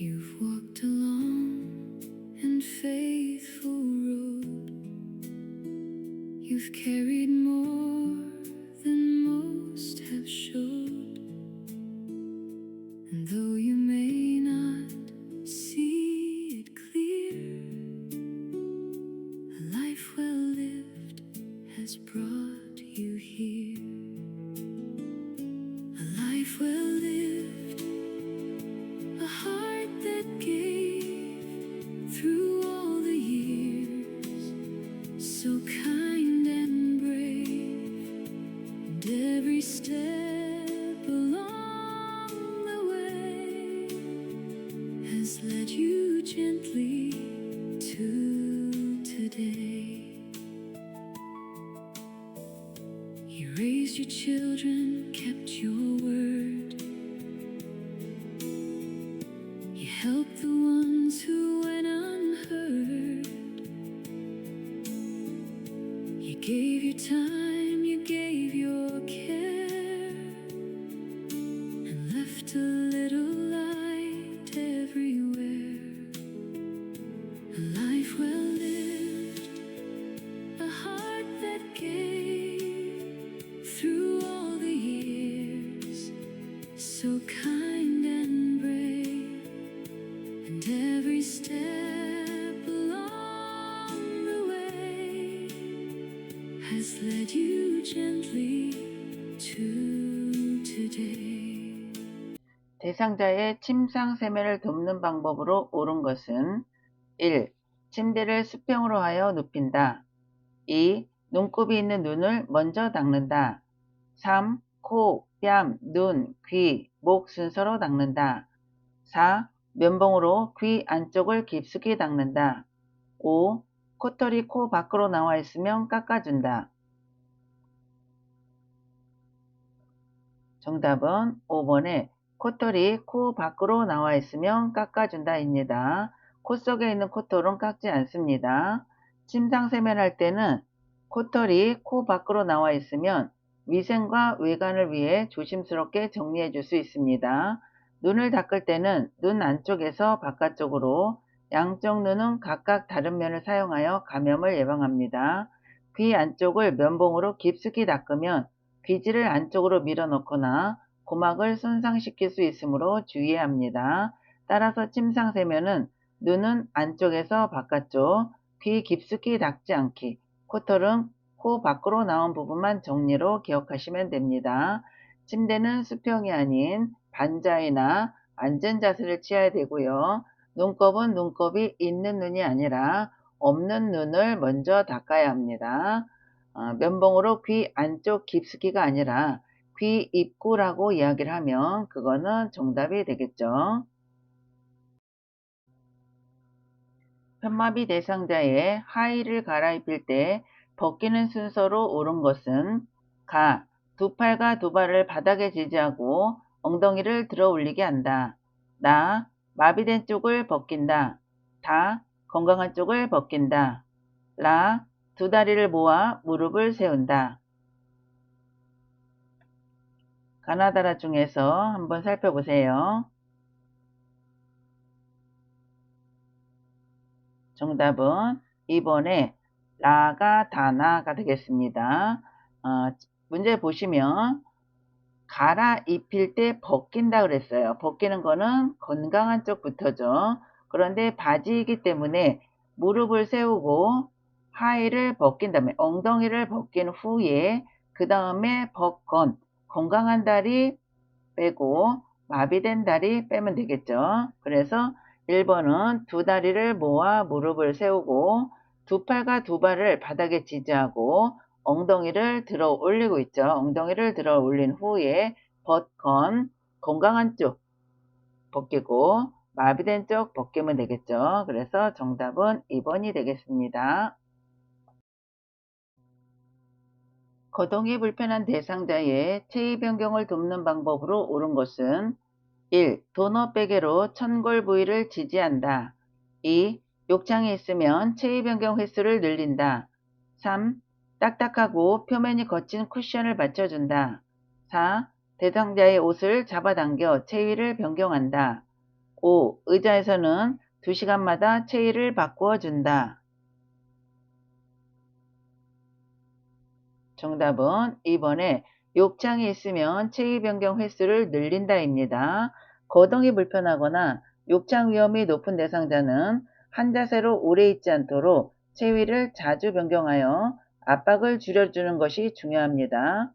You've walked a long and faithful road. You've carried more than most have showed. And though you may not see it clear, a life well lived has brought you here. A life well lived, a heart that gave through all the years, so kind and brave, and every step along the way has led you gently to today. You raised your children, kept your word. You helped the ones who went unheard. You gave your time, you gave your care, and left a little light everywhere. A life well lived, a heart that gave through all the years, so kind and brave, and every step along the way has led you gently to today. 대상자의 침상 세면을 돕는 방법으로 옳은 것은 1. 침대를 수평으로 하여 눕힌다. 2. 눈곱이 있는 눈을 먼저 닦는다. 3. 코, 뺨, 눈, 귀, 목 순서로 닦는다. 4. 면봉으로 귀 안쪽을 깊숙이 닦는다. 5. 코털이 코 밖으로 나와 있으면 깎아준다. 정답은 5번에 코털이 코 밖으로 나와 있으면 깎아준다 입니다. 코 속에 있는 코털은 깎지 않습니다. 침상 세면할 때는 코털이 코 밖으로 나와 있으면 위생과 외관을 위해 조심스럽게 정리해 줄 수 있습니다. 눈을 닦을 때는 눈 안쪽에서 바깥쪽으로, 양쪽 눈은 각각 다른 면을 사용하여 감염을 예방합니다. 귀 안쪽을 면봉으로 깊숙이 닦으면 귀지를 안쪽으로 밀어넣거나 고막을 손상시킬 수 있으므로 주의해야 합니다. 따라서 침상 세면은 눈은 안쪽에서 바깥쪽, 귀 깊숙이 닦지 않기, 코털은 코 밖으로 나온 부분만 정리로 기억하시면 됩니다. 침대는 수평이 아닌 반자이나 앉은 자세를 취해야 되고요. 눈곱은 눈곱이 있는 눈이 아니라 없는 눈을 먼저 닦아야 합니다. 면봉으로 귀 안쪽 깊숙이가 아니라 귀 입구라고 이야기를 하면 그거는 정답이 되겠죠. 편마비 대상자의 하의를 갈아입힐 때 벗기는 순서로 옳은 것은 가. 두 팔과 두 발을 바닥에 지지하고 엉덩이를 들어 올리게 한다. 나. 마비된 쪽을 벗긴다. 다. 건강한 쪽을 벗긴다. 라. 두 다리를 모아 무릎을 세운다. 가나다라 중에서 한번 살펴보세요. 정답은 2번에 라가 다나가 되겠습니다. 문제 보시면 갈아입힐 때 벗긴다 그랬어요. 벗기는 거는 건강한 쪽부터죠. 그런데 바지이기 때문에 무릎을 세우고 하의를 벗긴 다음에 엉덩이를 벗긴 후에 그 다음에 벗건 건강한 다리 빼고 마비된 다리 빼면 되겠죠. 그래서 1번은 두 다리를 모아 무릎을 세우고 두 팔과 두 발을 바닥에 지지하고 엉덩이를 들어 올리고 있죠. 엉덩이를 들어 올린 후에 벗건 건강한 쪽 벗기고 마비된 쪽 벗기면 되겠죠. 그래서 정답은 2번이 되겠습니다. 거동이 불편한 대상자의 체위 변경을 돕는 방법으로 옳은 것은 1. 도너 베개로 천골 부위를 지지한다. 2. 욕창이 있으면 체위 변경 횟수를 늘린다. 3. 딱딱하고 표면이 거친 쿠션을 받쳐준다. 4. 대상자의 옷을 잡아당겨 체위를 변경한다. 5. 의자에서는 2시간마다 체위를 바꾸어 준다. 정답은 2번에 욕창이 있으면 체위 변경 횟수를 늘린다입니다. 거동이 불편하거나 욕창 위험이 높은 대상자는 한 자세로 오래 있지 않도록 체위를 자주 변경하여 압박을 줄여주는 것이 중요합니다.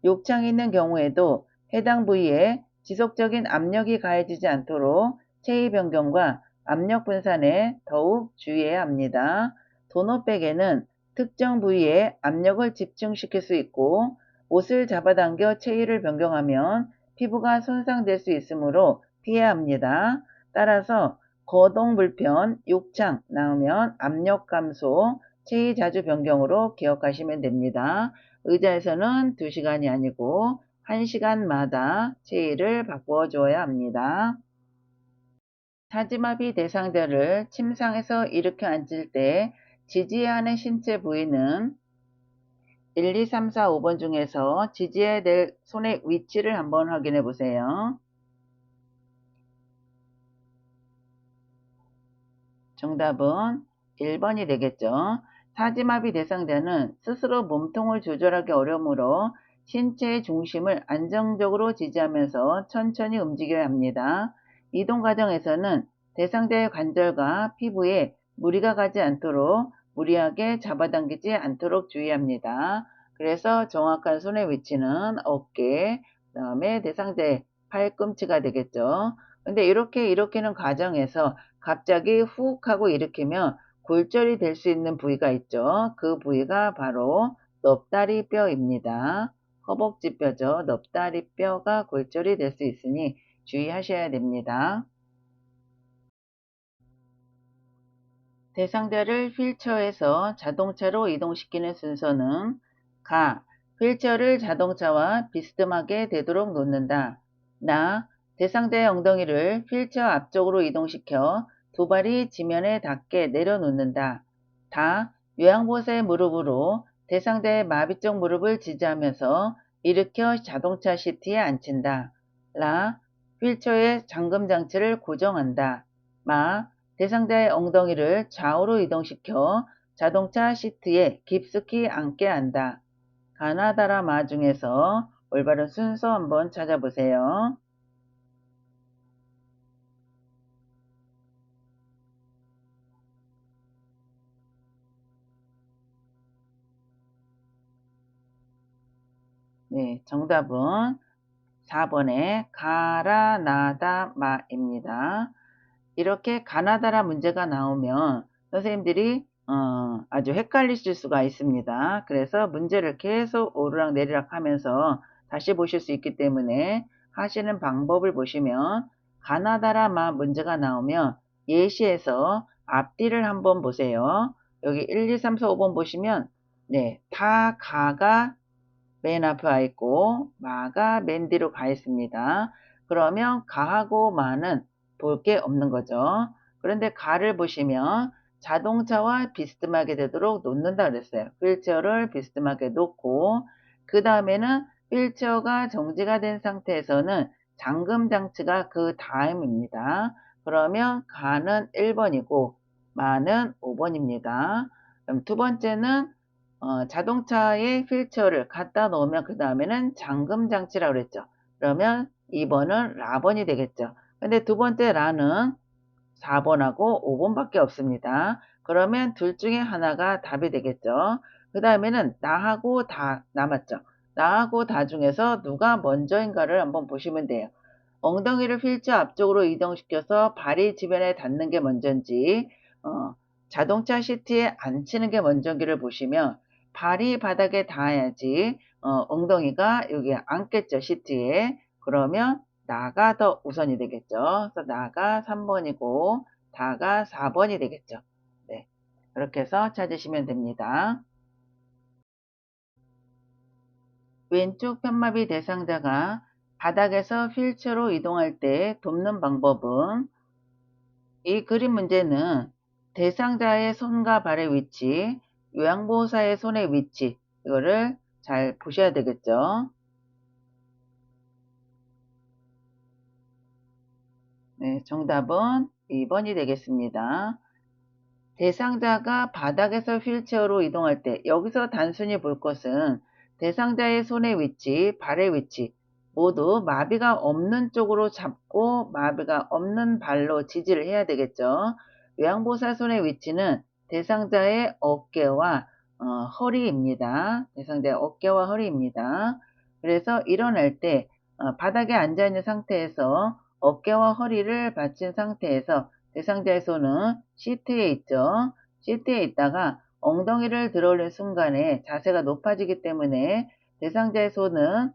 욕창이 있는 경우에도 해당 부위에 지속적인 압력이 가해지지 않도록 체위 변경과 압력 분산에 더욱 주의해야 합니다. 도넛백에는 특정 부위에 압력을 집중시킬 수 있고 옷을 잡아당겨 체위를 변경하면 피부가 손상될 수 있으므로 피해야 합니다. 따라서 거동 불편, 욕창 나오면 압력 감소, 체위 자주 변경으로 기억하시면 됩니다. 의자에서는 2시간이 아니고 1시간마다 체위를 바꾸어 줘야 합니다. 사지마비 대상자를 침상에서 일으켜 앉힐 때 지지해야 하는 신체 부위는 1, 2, 3, 4, 5번 중에서 지지해야 될 손의 위치를 한번 확인해 보세요. 정답은 1번이 되겠죠. 사지마비 대상자는 스스로 몸통을 조절하기 어려우므로 신체의 중심을 안정적으로 지지하면서 천천히 움직여야 합니다. 이동 과정에서는 대상자의 관절과 피부에 무리가 가지 않도록 무리하게 잡아당기지 않도록 주의합니다. 그래서 정확한 손의 위치는 어깨, 그 다음에 대상자의 팔꿈치가 되겠죠. 근데 이렇게 일으키는 과정에서 갑자기 훅 하고 일으키면 골절이 될 수 있는 부위가 있죠. 그 부위가 바로 넙다리 뼈입니다. 허벅지 뼈죠. 넙다리 뼈가 골절이 될 수 있으니 주의하셔야 됩니다. 대상자를 휠체어에서 자동차로 이동시키는 순서는 가. 휠체어를 자동차와 비스듬하게 되도록 놓는다. 나. 대상자의 엉덩이를 휠체어 앞쪽으로 이동시켜 두 발이 지면에 닿게 내려놓는다. 다. 요양보호사의 무릎으로 대상자의 마비 쪽 무릎을 지지하면서 일으켜 자동차 시트에 앉힌다. 라. 휠체어의 잠금 장치를 고정한다. 마. 대상자의 엉덩이를 좌우로 이동시켜 자동차 시트에 깊숙이 앉게 한다. 가나다라 마 중에서 올바른 순서 한번 찾아보세요. 네, 정답은 4번의 가라나다 마입니다. 이렇게 가나다라 문제가 나오면 선생님들이 아주 헷갈리실 수가 있습니다. 그래서 문제를 계속 오르락내리락 하면서 다시 보실 수 있기 때문에 하시는 방법을 보시면 가나다라 문제가 나오면 예시에서 앞뒤를 한번 보세요. 여기 1, 2, 3, 4, 5번 보시면 네, 다 가가 맨 앞에 와 있고 마가 맨 뒤로 가 있습니다. 그러면 가하고 마는 볼 게 없는 거죠. 그런데 가를 보시면 자동차와 비스듬하게 되도록 놓는다 그랬어요. 휠체어를 비스듬하게 놓고 그 다음에는 휠체어가 정지가 된 상태에서는 잠금 장치가 그 다음입니다. 그러면 가는 1번이고 마는 5번입니다. 그럼 두 번째는 자동차에 휠체어를 갖다 놓으면 그 다음에는 잠금 장치라고 그랬죠. 그러면 2번은 라번이 되겠죠. 근데 두 번째 라는 4번하고 5번밖에 없습니다. 그러면 둘 중에 하나가 답이 되겠죠. 그 다음에는 나하고 다 남았죠. 나하고 다 중에서 누가 먼저인가를 한번 보시면 돼요. 엉덩이를 휠체어 앞쪽으로 이동시켜서 발이 지면에 닿는 게 먼저인지 자동차 시트에 앉히는 게 먼저인지를 보시면 발이 바닥에 닿아야지 엉덩이가 여기 앉겠죠, 시트에. 그러면 나가 더 우선이 되겠죠. 그래서 나가 3번이고 다가 4번이 되겠죠. 네, 그렇게 해서 찾으시면 됩니다. 왼쪽 편마비 대상자가 바닥에서 휠체어로 이동할 때 돕는 방법은 이 그림 문제는 대상자의 손과 발의 위치, 요양보호사의 손의 위치 이거를 잘 보셔야 되겠죠. 네, 정답은 2번이 되겠습니다. 대상자가 바닥에서 휠체어로 이동할 때 여기서 단순히 볼 것은 대상자의 손의 위치, 발의 위치 모두 마비가 없는 쪽으로 잡고 마비가 없는 발로 지지를 해야 되겠죠. 요양보호사 손의 위치는 대상자의 어깨와 허리입니다. 대상자의 어깨와 허리입니다. 그래서 일어날 때 바닥에 앉아있는 상태에서 어깨와 허리를 받친 상태에서 대상자의 손은 시트에 있죠. 시트에 있다가 엉덩이를 들어올린 순간에 자세가 높아지기 때문에 대상자의 손은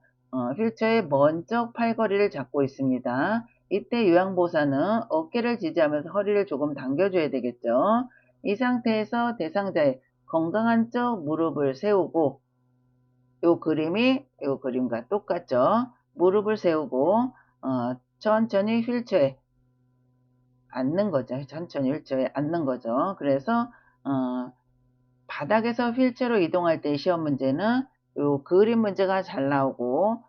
휠체어의 먼쪽 팔걸이를 잡고 있습니다. 이때 요양보호사는 어깨를 지지하면서 허리를 조금 당겨줘야 되겠죠. 이 상태에서 대상자의 건강한 쪽 무릎을 세우고 요 그림과 똑같죠. 무릎을 세우고 천천히 휠체어에 앉는 거죠. 천천히 휠체어에 앉는 거죠. 그래서 바닥에서 휠체어로 이동할 때 시험 문제는 요 그림 문제가 잘 나오고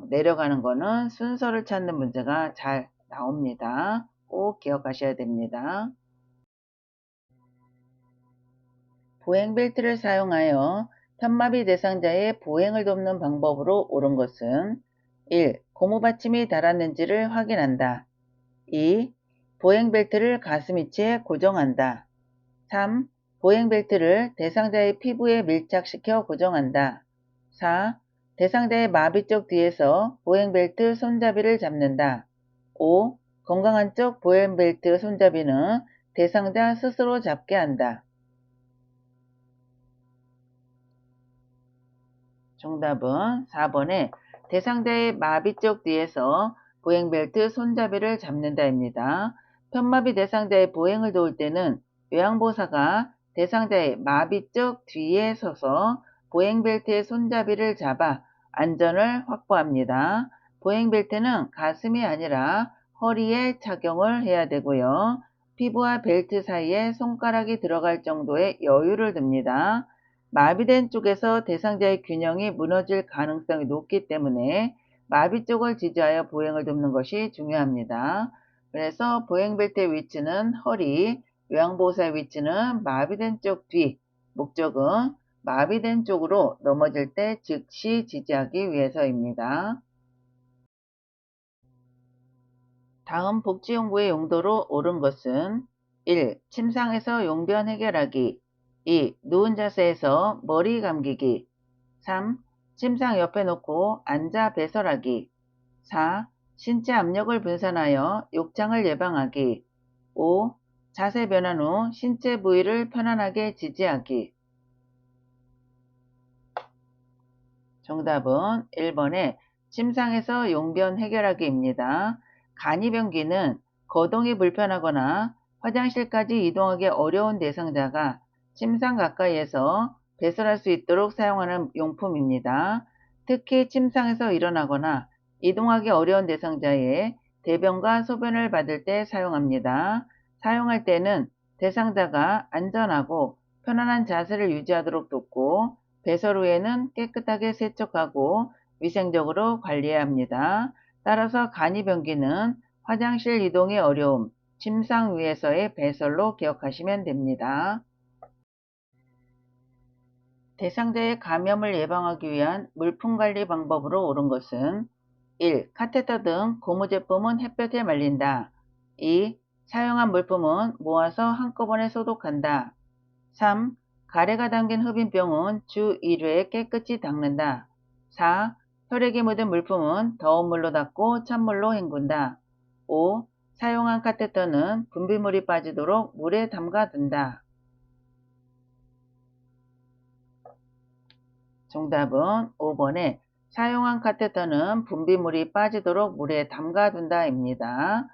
내려가는 거는 순서를 찾는 문제가 잘 나옵니다. 꼭 기억하셔야 됩니다. 보행 벨트를 사용하여 편마비 대상자의 보행을 돕는 방법으로 옳은 것은 1. 고무 받침이 닳았는지를 확인한다. 2. 보행 벨트를 가슴 위치에 고정한다. 3. 보행 벨트를 대상자의 피부에 밀착시켜 고정한다. 4. 대상자의 마비 쪽 뒤에서 보행 벨트 손잡이를 잡는다. 5. 건강한 쪽 보행 벨트 손잡이는 대상자 스스로 잡게 한다. 정답은 4번에 대상자의 마비 쪽 뒤에서 보행 벨트 손잡이를 잡는다입니다. 편마비 대상자의 보행을 도울 때는 요양보호사가 대상자의 마비 쪽 뒤에 서서 보행벨트의 손잡이를 잡아 안전을 확보합니다. 보행벨트는 가슴이 아니라 허리에 착용을 해야 되고요. 피부와 벨트 사이에 손가락이 들어갈 정도의 여유를 둡니다. 마비된 쪽에서 대상자의 균형이 무너질 가능성이 높기 때문에 마비 쪽을 지지하여 보행을 돕는 것이 중요합니다. 그래서 보행벨트의 위치는 허리, 요양보호사의 위치는 마비된 쪽 뒤, 목적은 마비된 쪽으로 넘어질 때 즉시 지지하기 위해서입니다. 다음 복지용구의 용도로 옳은 것은 1. 침상에서 용변 해결하기 2. 누운 자세에서 머리 감기기 3. 침상 옆에 놓고 앉아 배설하기 4. 신체 압력을 분산하여 욕창을 예방하기 5. 자세 변환 후 신체 부위를 편안하게 지지하기. 정답은 1번에 침상에서 용변 해결하기입니다. 간이변기는 거동이 불편하거나 화장실까지 이동하기 어려운 대상자가 침상 가까이에서 배설할 수 있도록 사용하는 용품입니다. 특히 침상에서 일어나거나 이동하기 어려운 대상자의 대변과 소변을 받을 때 사용합니다. 사용할 때는 대상자가 안전하고 편안한 자세를 유지하도록 돕고 배설 후에는 깨끗하게 세척하고 위생적으로 관리해야 합니다. 따라서 간이변기는 화장실 이동이 어려움, 침상 위에서의 배설로 기억하시면 됩니다. 대상자의 감염을 예방하기 위한 물품 관리 방법으로 옳은 것은 1. 카테터 등 고무 제품은 햇볕에 말린다. 2. 사용한 물품은 모아서 한꺼번에 소독한다. 3. 가래가 담긴 흡인병은 주 1회 깨끗이 닦는다. 4. 혈액이 묻은 물품은 더운 물로 닦고 찬물로 헹군다. 5. 사용한 카테터는 분비물이 빠지도록 물에 담가둔다. 정답은 5번에 사용한 카테터는 분비물이 빠지도록 물에 담가둔다입니다.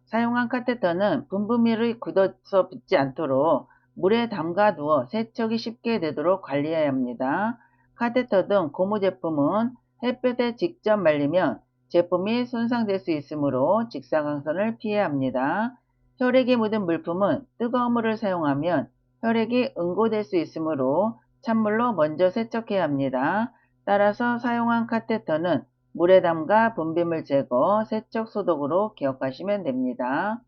사용한 카테터는 분비물이 굳어서 붙지 않도록 물에 담가두어 세척이 쉽게 되도록 관리해야 합니다. 카테터 등 고무 제품은 햇볕에 직접 말리면 제품이 손상될 수 있으므로 직사광선을 피해야 합니다. 혈액이 묻은 물품은 뜨거운 물을 사용하면 혈액이 응고될 수 있으므로 찬물로 먼저 세척해야 합니다. 따라서 사용한 카테터는 물에 담가 분비물 제거, 세척, 소독으로 기억하시면 됩니다.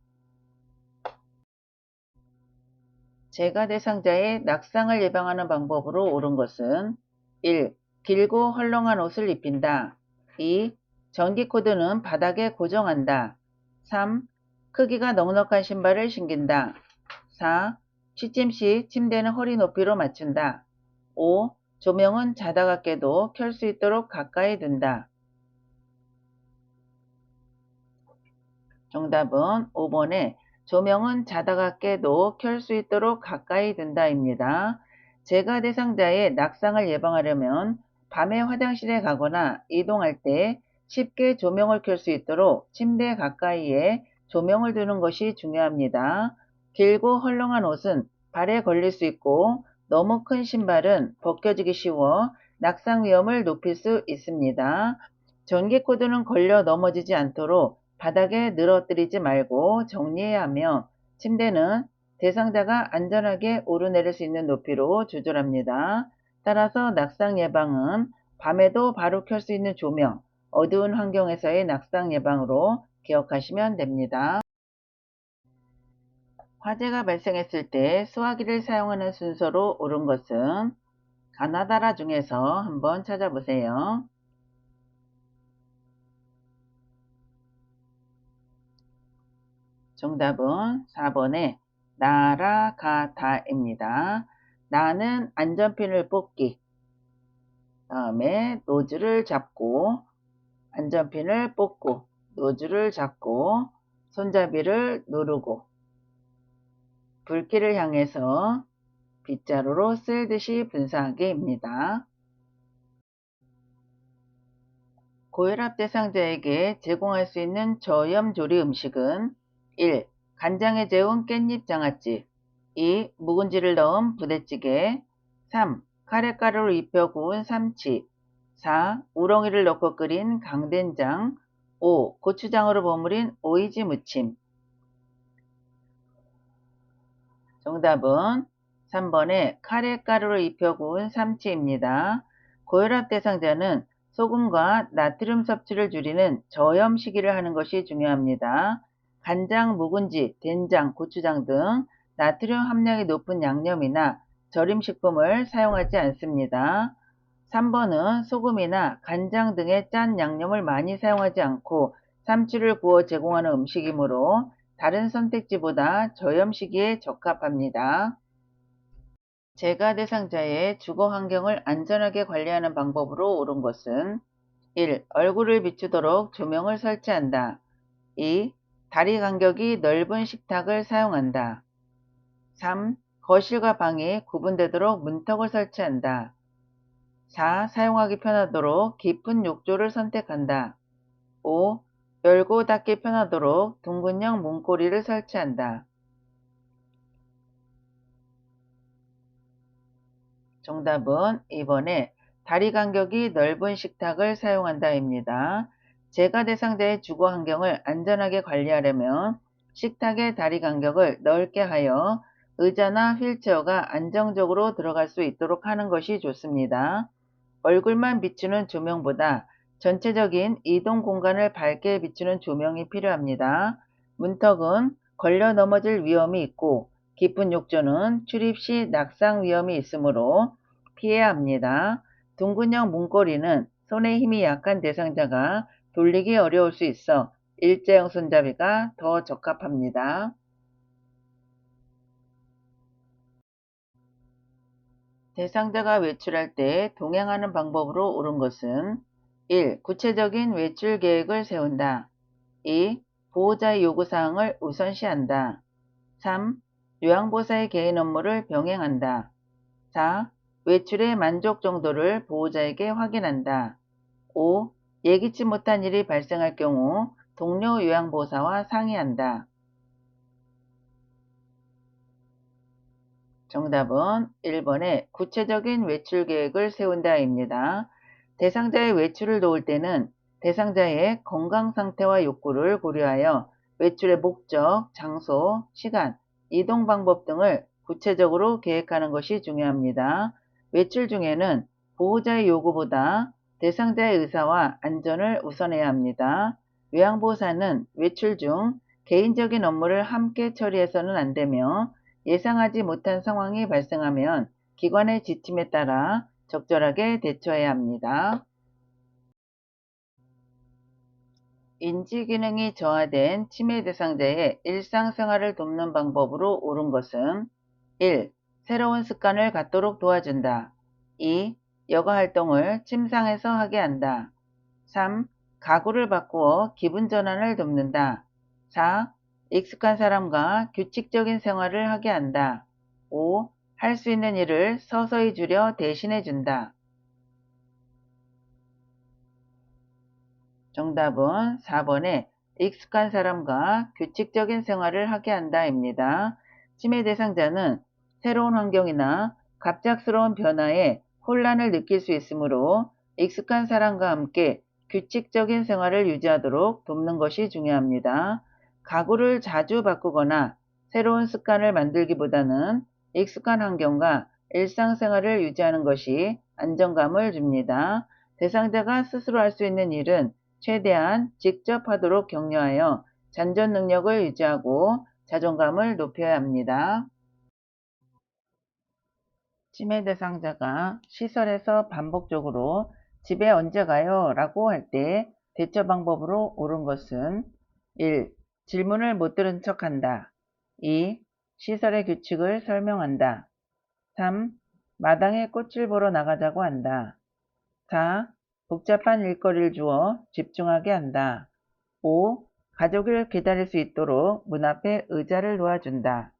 제가 대상자의 낙상을 예방하는 방법으로 옳은 것은 1. 길고 헐렁한 옷을 입힌다. 2. 전기 코드는 바닥에 고정한다. 3. 크기가 넉넉한 신발을 신긴다. 4. 취침 시 침대는 허리 높이로 맞춘다. 5. 조명은 자다가 깨도 켤 수 있도록 가까이 둔다. 정답은 5번에 조명은 자다가 깨도 켤 수 있도록 가까이 둔다입니다. 제가 대상자의 낙상을 예방하려면 밤에 화장실에 가거나 이동할 때 쉽게 조명을 켤 수 있도록 침대 가까이에 조명을 두는 것이 중요합니다. 길고 헐렁한 옷은 발에 걸릴 수 있고 너무 큰 신발은 벗겨지기 쉬워 낙상 위험을 높일 수 있습니다. 전기 코드는 걸려 넘어지지 않도록 바닥에 늘어뜨리지 말고 정리해야 하며 침대는 대상자가 안전하게 오르내릴 수 있는 높이로 조절합니다. 따라서 낙상 예방은 밤에도 바로 켤 수 있는 조명, 어두운 환경에서의 낙상 예방으로 기억하시면 됩니다. 화재가 발생했을 때 수화기를 사용하는 순서로 옳은 것은 가나다라 중에서 한번 찾아보세요. 정답은 4번의 나라가다입니다. 나는 안전핀을 뽑기, 다음에 노즐을 잡고, 안전핀을 뽑고, 노즐을 잡고, 손잡이를 누르고, 불길을 향해서 빗자루로 쓸듯이 분사하기입니다. 고혈압 대상자에게 제공할 수 있는 저염 조리 음식은 1. 간장에 재운 깻잎 장아찌 2. 묵은지를 넣은 부대찌개 3. 카레가루를 입혀 구운 삼치 4. 우렁이를 넣고 끓인 강된장 5. 고추장으로 버무린 오이지 무침. 정답은 3번의 카레가루를 입혀 구운 삼치입니다. 고혈압 대상자는 소금과 나트륨 섭취를 줄이는 저염 식이를 하는 것이 중요합니다. 간장, 묵은지, 된장, 고추장 등 나트륨 함량이 높은 양념이나 절임식품을 사용하지 않습니다. 3번은 소금이나 간장 등의 짠 양념을 많이 사용하지 않고 삼치를 구워 제공하는 음식이므로 다른 선택지보다 저염 시기에 적합합니다. 제가 대상자의 주거 환경을 안전하게 관리하는 방법으로 옳은 것은 1. 얼굴을 비추도록 조명을 설치한다. 2. 다리 간격이 넓은 식탁을 사용한다. 3. 거실과 방이 구분되도록 문턱을 설치한다. 4. 사용하기 편하도록 깊은 욕조를 선택한다. 5. 열고 닫기 편하도록 둥근형 문고리를 설치한다. 정답은 2번에 다리 간격이 넓은 식탁을 사용한다입니다. 제가 대상자의 주거 환경을 안전하게 관리하려면 식탁의 다리 간격을 넓게 하여 의자나 휠체어가 안정적으로 들어갈 수 있도록 하는 것이 좋습니다. 얼굴만 비추는 조명보다 전체적인 이동 공간을 밝게 비추는 조명이 필요합니다. 문턱은 걸려 넘어질 위험이 있고 깊은 욕조는 출입 시 낙상 위험이 있으므로 피해야 합니다. 둥근형 문고리는 손에 힘이 약한 대상자가 돌리기 어려울 수 있어 일자형 손잡이가 더 적합합니다. 대상자가 외출할 때 동행하는 방법으로 옳은 것은 1. 구체적인 외출 계획을 세운다. 2. 보호자의 요구사항을 우선시한다. 3. 요양보호사의 개인 업무를 병행한다. 4. 외출의 만족 정도를 보호자에게 확인한다. 5. 예기치 못한 일이 발생할 경우 동료 요양보호사와 상의한다. 정답은 1번의 구체적인 외출 계획을 세운다입니다. 대상자의 외출을 도울 때는 대상자의 건강 상태와 욕구를 고려하여 외출의 목적, 장소, 시간, 이동 방법 등을 구체적으로 계획하는 것이 중요합니다. 외출 중에는 보호자의 요구보다 대상자의 의사와 안전을 우선해야 합니다. 요양보호사는 외출 중 개인적인 업무를 함께 처리해서는 안 되며 예상하지 못한 상황이 발생하면 기관의 지침에 따라 적절하게 대처해야 합니다. 인지기능이 저하된 치매 대상자의 일상생활을 돕는 방법으로 옳은 것은 1. 새로운 습관을 갖도록 도와준다. 2. 여가 활동을 침상에서 하게 한다. 3. 가구를 바꾸어 기분 전환을 돕는다. 4. 익숙한 사람과 규칙적인 생활을 하게 한다. 5. 할 수 있는 일을 서서히 줄여 대신해 준다. 정답은 4번에 익숙한 사람과 규칙적인 생활을 하게 한다입니다. 치매 대상자는 새로운 환경이나 갑작스러운 변화에 혼란을 느낄 수 있으므로 익숙한 사람과 함께 규칙적인 생활을 유지하도록 돕는 것이 중요합니다. 가구를 자주 바꾸거나 새로운 습관을 만들기보다는 익숙한 환경과 일상생활을 유지하는 것이 안정감을 줍니다. 대상자가 스스로 할 수 있는 일은 최대한 직접 하도록 격려하여 잔존 능력을 유지하고 자존감을 높여야 합니다. 치매 대상자가 시설에서 반복적으로 집에 언제 가요? 라고 할 때 대처 방법으로 옳은 것은 1. 질문을 못 들은 척 한다. 2. 시설의 규칙을 설명한다. 3. 마당에 꽃을 보러 나가자고 한다. 4. 복잡한 일거리를 주어 집중하게 한다. 5. 가족을 기다릴 수 있도록 문 앞에 의자를 놓아준다.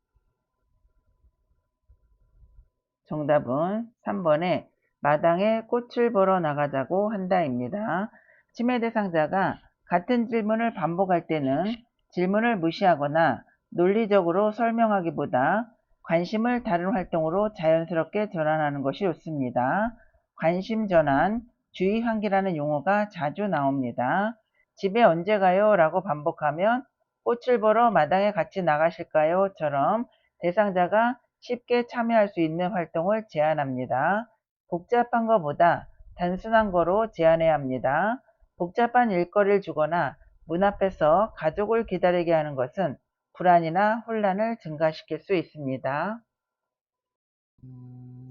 정답은 3번에 마당에 꽃을 보러 나가자고 한다입니다. 치매 대상자가 같은 질문을 반복할 때는 질문을 무시하거나 논리적으로 설명하기보다 관심을 다른 활동으로 자연스럽게 전환하는 것이 좋습니다. 관심 전환, 주의 환기라는 용어가 자주 나옵니다. 집에 언제 가요? 라고 반복하면 꽃을 보러 마당에 같이 나가실까요? 처럼 대상자가 쉽게 참여할 수 있는 활동을 제안합니다. 복잡한 것보다 단순한 거로 제안해야 합니다. 복잡한 일거리를 주거나 문 앞에서 가족을 기다리게 하는 것은 불안이나 혼란을 증가시킬 수 있습니다.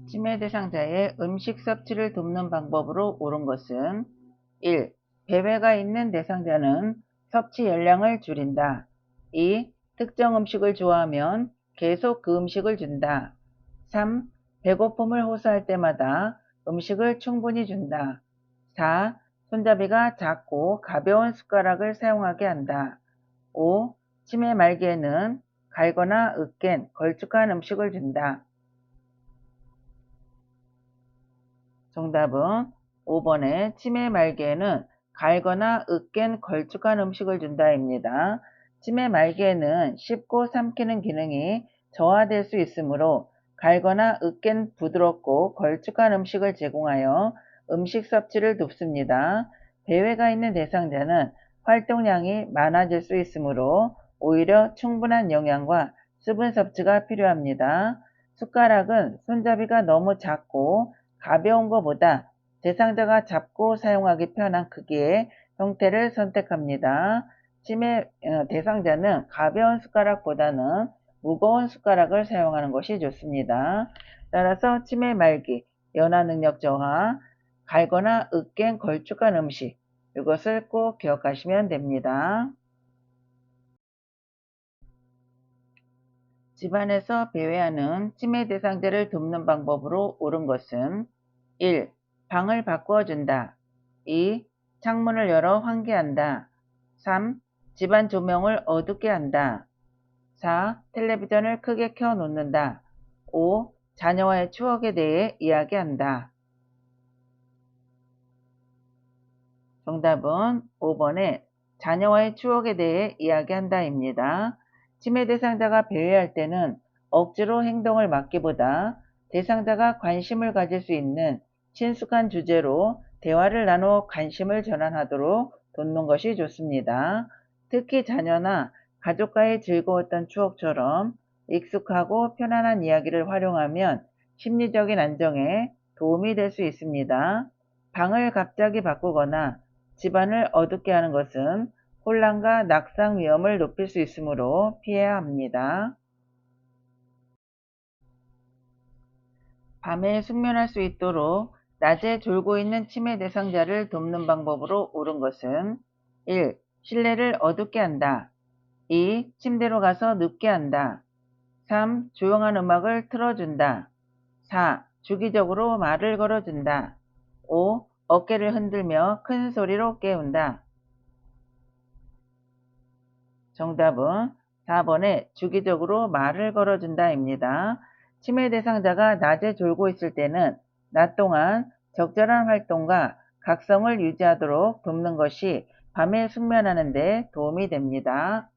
치매 대상자의 음식 섭취를 돕는 방법으로 옳은 것은 1. 배회가 있는 대상자는 섭취 열량을 줄인다. 2. 특정 음식을 좋아하면 계속 그 음식을 준다. 3. 배고픔을 호소할 때마다 음식을 충분히 준다. 4. 손잡이가 작고 가벼운 숟가락을 사용하게 한다. 5. 치매 말기에는 갈거나 으깬 걸쭉한 음식을 준다. 정답은 5번에 치매 말기에는 갈거나 으깬 걸쭉한 음식을 준다입니다. 치매 말기에는 씹고 삼키는 기능이 저하될 수 있으므로 갈거나 으깬 부드럽고 걸쭉한 음식을 제공하여 음식 섭취를 돕습니다. 배회가 있는 대상자는 활동량이 많아질 수 있으므로 오히려 충분한 영양과 수분 섭취가 필요합니다. 숟가락은 손잡이가 너무 작고 가벼운 것보다 대상자가 잡고 사용하기 편한 크기의 형태를 선택합니다. 치매 대상자는 가벼운 숟가락보다는 무거운 숟가락을 사용하는 것이 좋습니다. 따라서 치매 말기, 연화 능력 저하, 갈거나 으깬 걸쭉한 음식, 이것을 꼭 기억하시면 됩니다. 집안에서 배회하는 치매 대상자를 돕는 방법으로 옳은 것은 1. 방을 바꾸어 준다. 2. 창문을 열어 환기한다. 3. 집안 조명을 어둡게 한다. 4. 텔레비전을 크게 켜 놓는다. 5. 자녀와의 추억에 대해 이야기한다. 정답은 5번에 자녀와의 추억에 대해 이야기한다입니다. 치매 대상자가 배회할 때는 억지로 행동을 막기보다 대상자가 관심을 가질 수 있는 친숙한 주제로 대화를 나누어 관심을 전환하도록 돕는 것이 좋습니다. 특히 자녀나 가족과의 즐거웠던 추억처럼 익숙하고 편안한 이야기를 활용하면 심리적인 안정에 도움이 될 수 있습니다. 방을 갑자기 바꾸거나 집안을 어둡게 하는 것은 혼란과 낙상 위험을 높일 수 있으므로 피해야 합니다. 밤에 숙면할 수 있도록 낮에 졸고 있는 치매 대상자를 돕는 방법으로 옳은 것은 1. 실내를 어둡게 한다. 2. 침대로 가서 눕게 한다. 3. 조용한 음악을 틀어준다. 4. 주기적으로 말을 걸어준다. 5. 어깨를 흔들며 큰 소리로 깨운다. 정답은 4번에 주기적으로 말을 걸어준다입니다. 치매 대상자가 낮에 졸고 있을 때는 낮 동안 적절한 활동과 각성을 유지하도록 돕는 것이 밤에 숙면하는 데 도움이 됩니다.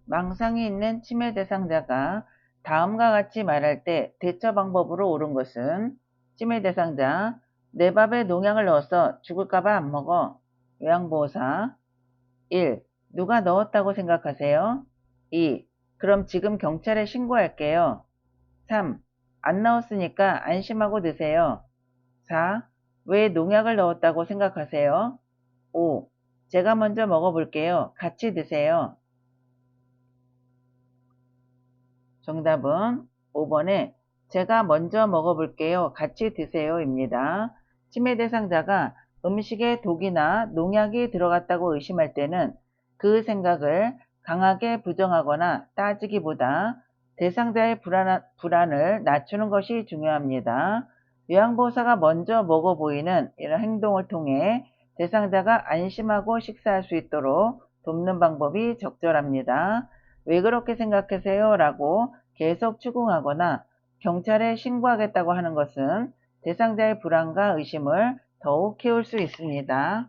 망상이 있는 치매 대상자가 다음과 같이 말할 때 대처 방법으로 옳은 것은 치매 대상자, 내 밥에 농약을 넣어서 죽을까봐 안 먹어. 요양보호사 1. 누가 넣었다고 생각하세요? 2. 그럼 지금 경찰에 신고할게요. 3. 안 넣었으니까 안심하고 드세요. 4. 왜 농약을 넣었다고 생각하세요? 5. 제가 먼저 먹어볼게요. 같이 드세요. 정답은 5번에 제가 먼저 먹어볼게요. 같이 드세요입니다. 치매 대상자가 음식에 독이나 농약이 들어갔다고 의심할 때는 그 생각을 강하게 부정하거나 따지기보다 대상자의 불안을 낮추는 것이 중요합니다. 요양보호사가 먼저 먹어 보이는 이런 행동을 통해 대상자가 안심하고 식사할 수 있도록 돕는 방법이 적절합니다. 왜 그렇게 생각하세요? 라고 계속 추궁하거나 경찰에 신고하겠다고 하는 것은 대상자의 불안과 의심을 더욱 키울 수 있습니다.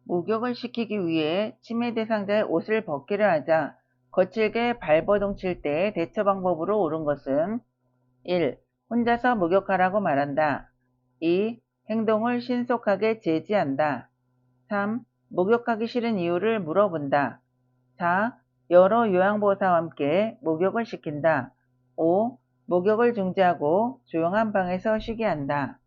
목욕을 시키기 위해 치매 대상자의 옷을 벗기려 하자 거칠게 발버둥칠 때 대처 방법으로 옳은 것은 1. 혼자서 목욕하라고 말한다. 2. 행동을 신속하게 제지한다. 3. 목욕하기 싫은 이유를 물어본다. 4. 여러 요양보호사와 함께 목욕을 시킨다. 5. 목욕을 중지하고 조용한 방에서 쉬게 한다.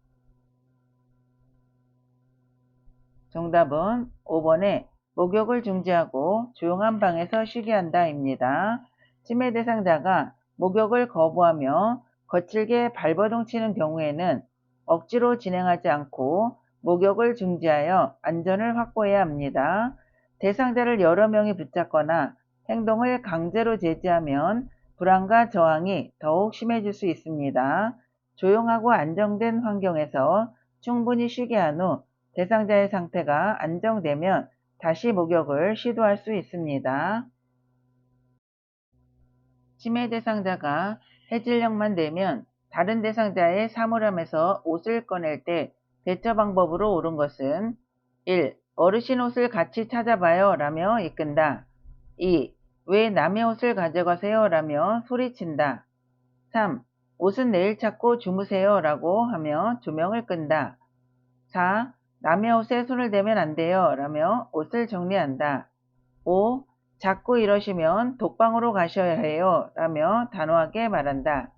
정답은 5번에 목욕을 중지하고 조용한 방에서 쉬게 한다입니다. 치매 대상자가 목욕을 거부하며 거칠게 발버둥 치는 경우에는 억지로 진행하지 않고 목욕을 중지하여 안전을 확보해야 합니다. 대상자를 여러 명이 붙잡거나 행동을 강제로 제지하면 불안과 저항이 더욱 심해질 수 있습니다. 조용하고 안정된 환경에서 충분히 쉬게 한 후 대상자의 상태가 안정되면 다시 목욕을 시도할 수 있습니다. 치매 대상자가 해질녘만 되면 다른 대상자의 사물함에서 옷을 꺼낼 때 대처 방법으로 옳은 것은 1. 어르신 옷을 같이 찾아봐요 라며 이끈다. 2. 왜 남의 옷을 가져가세요 라며 소리친다. 3. 옷은 내일 찾고 주무세요 라고 하며 조명을 끈다. 4. 남의 옷에 손을 대면 안 돼요 라며 옷을 정리한다. 5. 자꾸 이러시면 독방으로 가셔야 해요 라며 단호하게 말한다.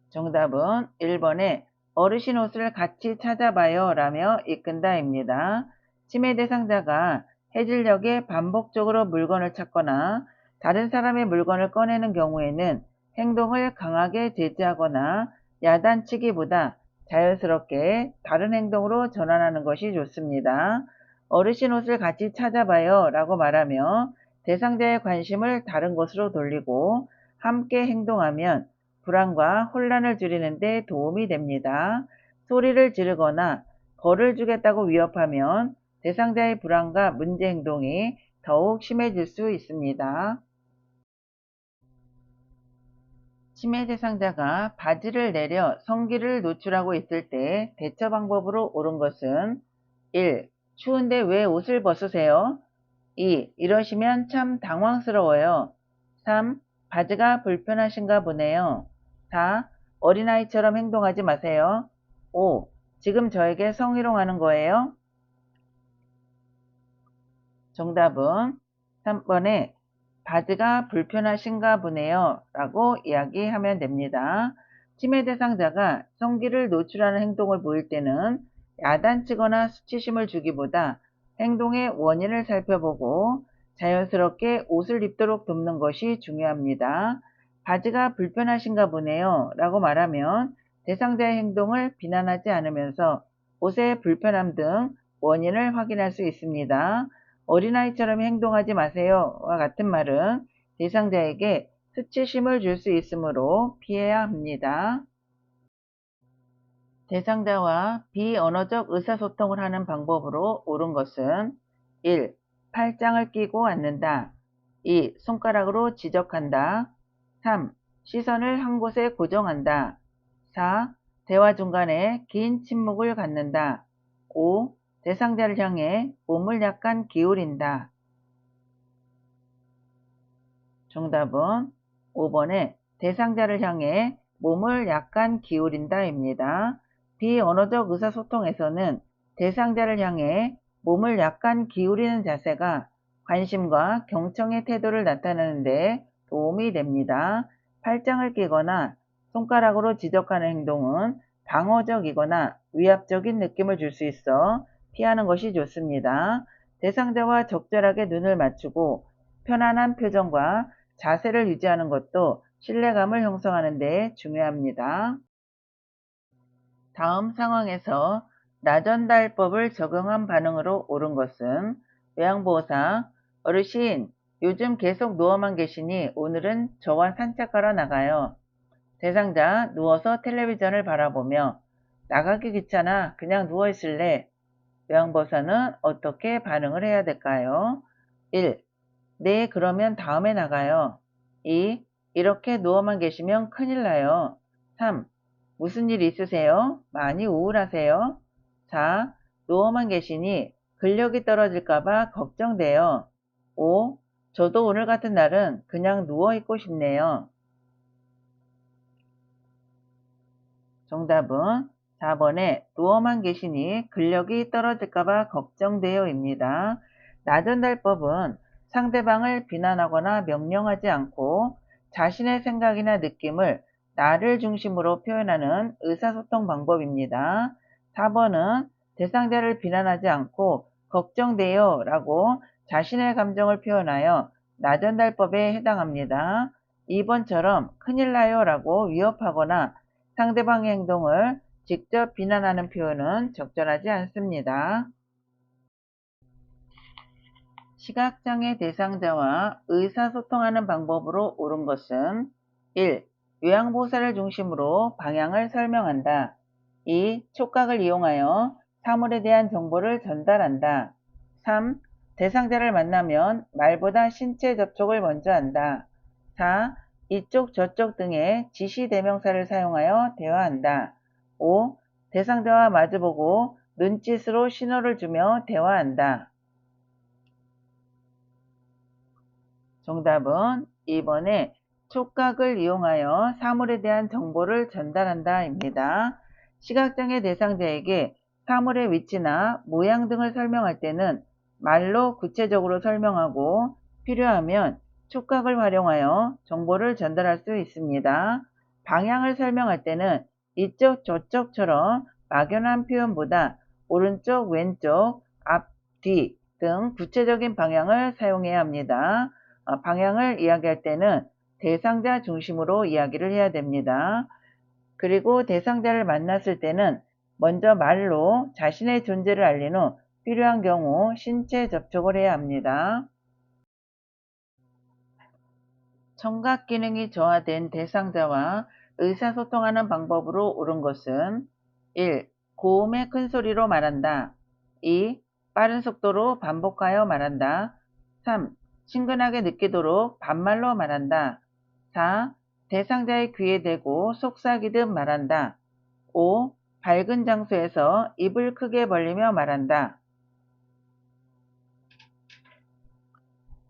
정답은 1번에 어르신 옷을 같이 찾아봐요 라며 이끈다입니다. 치매 대상자가 해질녘에 반복적으로 물건을 찾거나 다른 사람의 물건을 꺼내는 경우에는 행동을 강하게 제지하거나 야단치기보다 자연스럽게 다른 행동으로 전환하는 것이 좋습니다. 어르신 옷을 같이 찾아봐요 라고 말하며 대상자의 관심을 다른 곳으로 돌리고 함께 행동하면 불안과 혼란을 줄이는 데 도움이 됩니다. 소리를 지르거나 벌을 주겠다고 위협하면 대상자의 불안과 문제 행동이 더욱 심해질 수 있습니다. 치매 대상자가 바지를 내려 성기를 노출하고 있을 때 대처 방법으로 옳은 것은 1. 추운데 왜 옷을 벗으세요? 2. 이러시면 참 당황스러워요. 3. 바지가 불편하신가 보네요. 4. 어린아이처럼 행동하지 마세요. 5. 지금 저에게 성희롱하는 거예요? 정답은 3번에 바지가 불편하신가 보네요 라고 이야기하면 됩니다. 침해 대상자가 성기를 노출하는 행동을 보일 때는 야단치거나 수치심을 주기보다 행동의 원인을 살펴보고 자연스럽게 옷을 입도록 돕는 것이 중요합니다. 바지가 불편하신가 보네요 라고 말하면 대상자의 행동을 비난하지 않으면서 옷의 불편함 등 원인을 확인할 수 있습니다. 어린아이처럼 행동하지 마세요와 같은 말은 대상자에게 수치심을 줄 수 있으므로 피해야 합니다. 대상자와 비언어적 의사소통을 하는 방법으로 옳은 것은 1. 팔짱을 끼고 앉는다. 2. 손가락으로 지적한다. 3. 시선을 한 곳에 고정한다. 4. 대화 중간에 긴 침묵을 갖는다. 5. 대상자를 향해 몸을 약간 기울인다. 정답은 5번에 대상자를 향해 몸을 약간 기울인다입니다. 비언어적 의사소통에서는 대상자를 향해 몸을 약간 기울이는 자세가 관심과 경청의 태도를 나타내는 데 도움이 됩니다. 팔짱을 끼거나 손가락으로 지적하는 행동은 방어적이거나 위압적인 느낌을 줄 수 있어 피하는 것이 좋습니다. 대상자와 적절하게 눈을 맞추고 편안한 표정과 자세를 유지하는 것도 신뢰감을 형성하는 데 중요합니다. 다음 상황에서 나전달법을 적용한 반응으로 옳은 것은 요양보호사, 어르신, 요즘 계속 누워만 계시니 오늘은 저와 산책하러 나가요. 대상자, 누워서 텔레비전을 바라보며 나가기 귀찮아 그냥 누워있을래. 요양보호사는 어떻게 반응을 해야 될까요? 1. 네, 그러면 다음에 나가요. 2. 이렇게 누워만 계시면 큰일 나요. 3. 무슨 일 있으세요? 많이 우울하세요? 4. 누워만 계시니 근력이 떨어질까봐 걱정돼요. 5. 저도 오늘 같은 날은 그냥 누워있고 싶네요. 정답은 4번에 누워만 계시니 근력이 떨어질까봐 걱정돼요입니다. 나전달법은 상대방을 비난하거나 명령하지 않고 자신의 생각이나 느낌을 나를 중심으로 표현하는 의사소통 방법입니다. 4번은 대상자를 비난하지 않고 걱정돼요 라고 자신의 감정을 표현하여 나전달법에 해당합니다. 2번처럼 큰일 나요 라고 위협하거나 상대방의 행동을 직접 비난하는 표현은 적절하지 않습니다. 시각장애 대상자와 의사소통하는 방법으로 옳은 것은 1. 요양보호사를 중심으로 방향을 설명한다. 2. 촉각을 이용하여 사물에 대한 정보를 전달한다. 3. 대상자를 만나면 말보다 신체 접촉을 먼저 한다. 4. 이쪽 저쪽 등의 지시 대명사를 사용하여 대화한다. 5. 대상자와 마주보고 눈짓으로 신호를 주며 대화한다. 정답은 2번에 촉각을 이용하여 사물에 대한 정보를 전달한다 입니다. 시각장애 대상자에게 사물의 위치나 모양 등을 설명할 때는 말로 구체적으로 설명하고 필요하면 촉각을 활용하여 정보를 전달할 수 있습니다. 방향을 설명할 때는 이쪽 저쪽처럼 막연한 표현보다 오른쪽 왼쪽 앞 뒤 등 구체적인 방향을 사용해야 합니다. 방향을 이야기할 때는 대상자 중심으로 이야기를 해야 됩니다. 그리고 대상자를 만났을 때는 먼저 말로 자신의 존재를 알린 후 필요한 경우 신체 접촉을 해야 합니다. 청각 기능이 저하된 대상자와 의사소통하는 방법으로 옳은 것은 1. 고음의 큰 소리로 말한다. 2. 빠른 속도로 반복하여 말한다. 3. 친근하게 느끼도록 반말로 말한다. 4. 대상자의 귀에 대고 속삭이듯 말한다. 5. 밝은 장소에서 입을 크게 벌리며 말한다.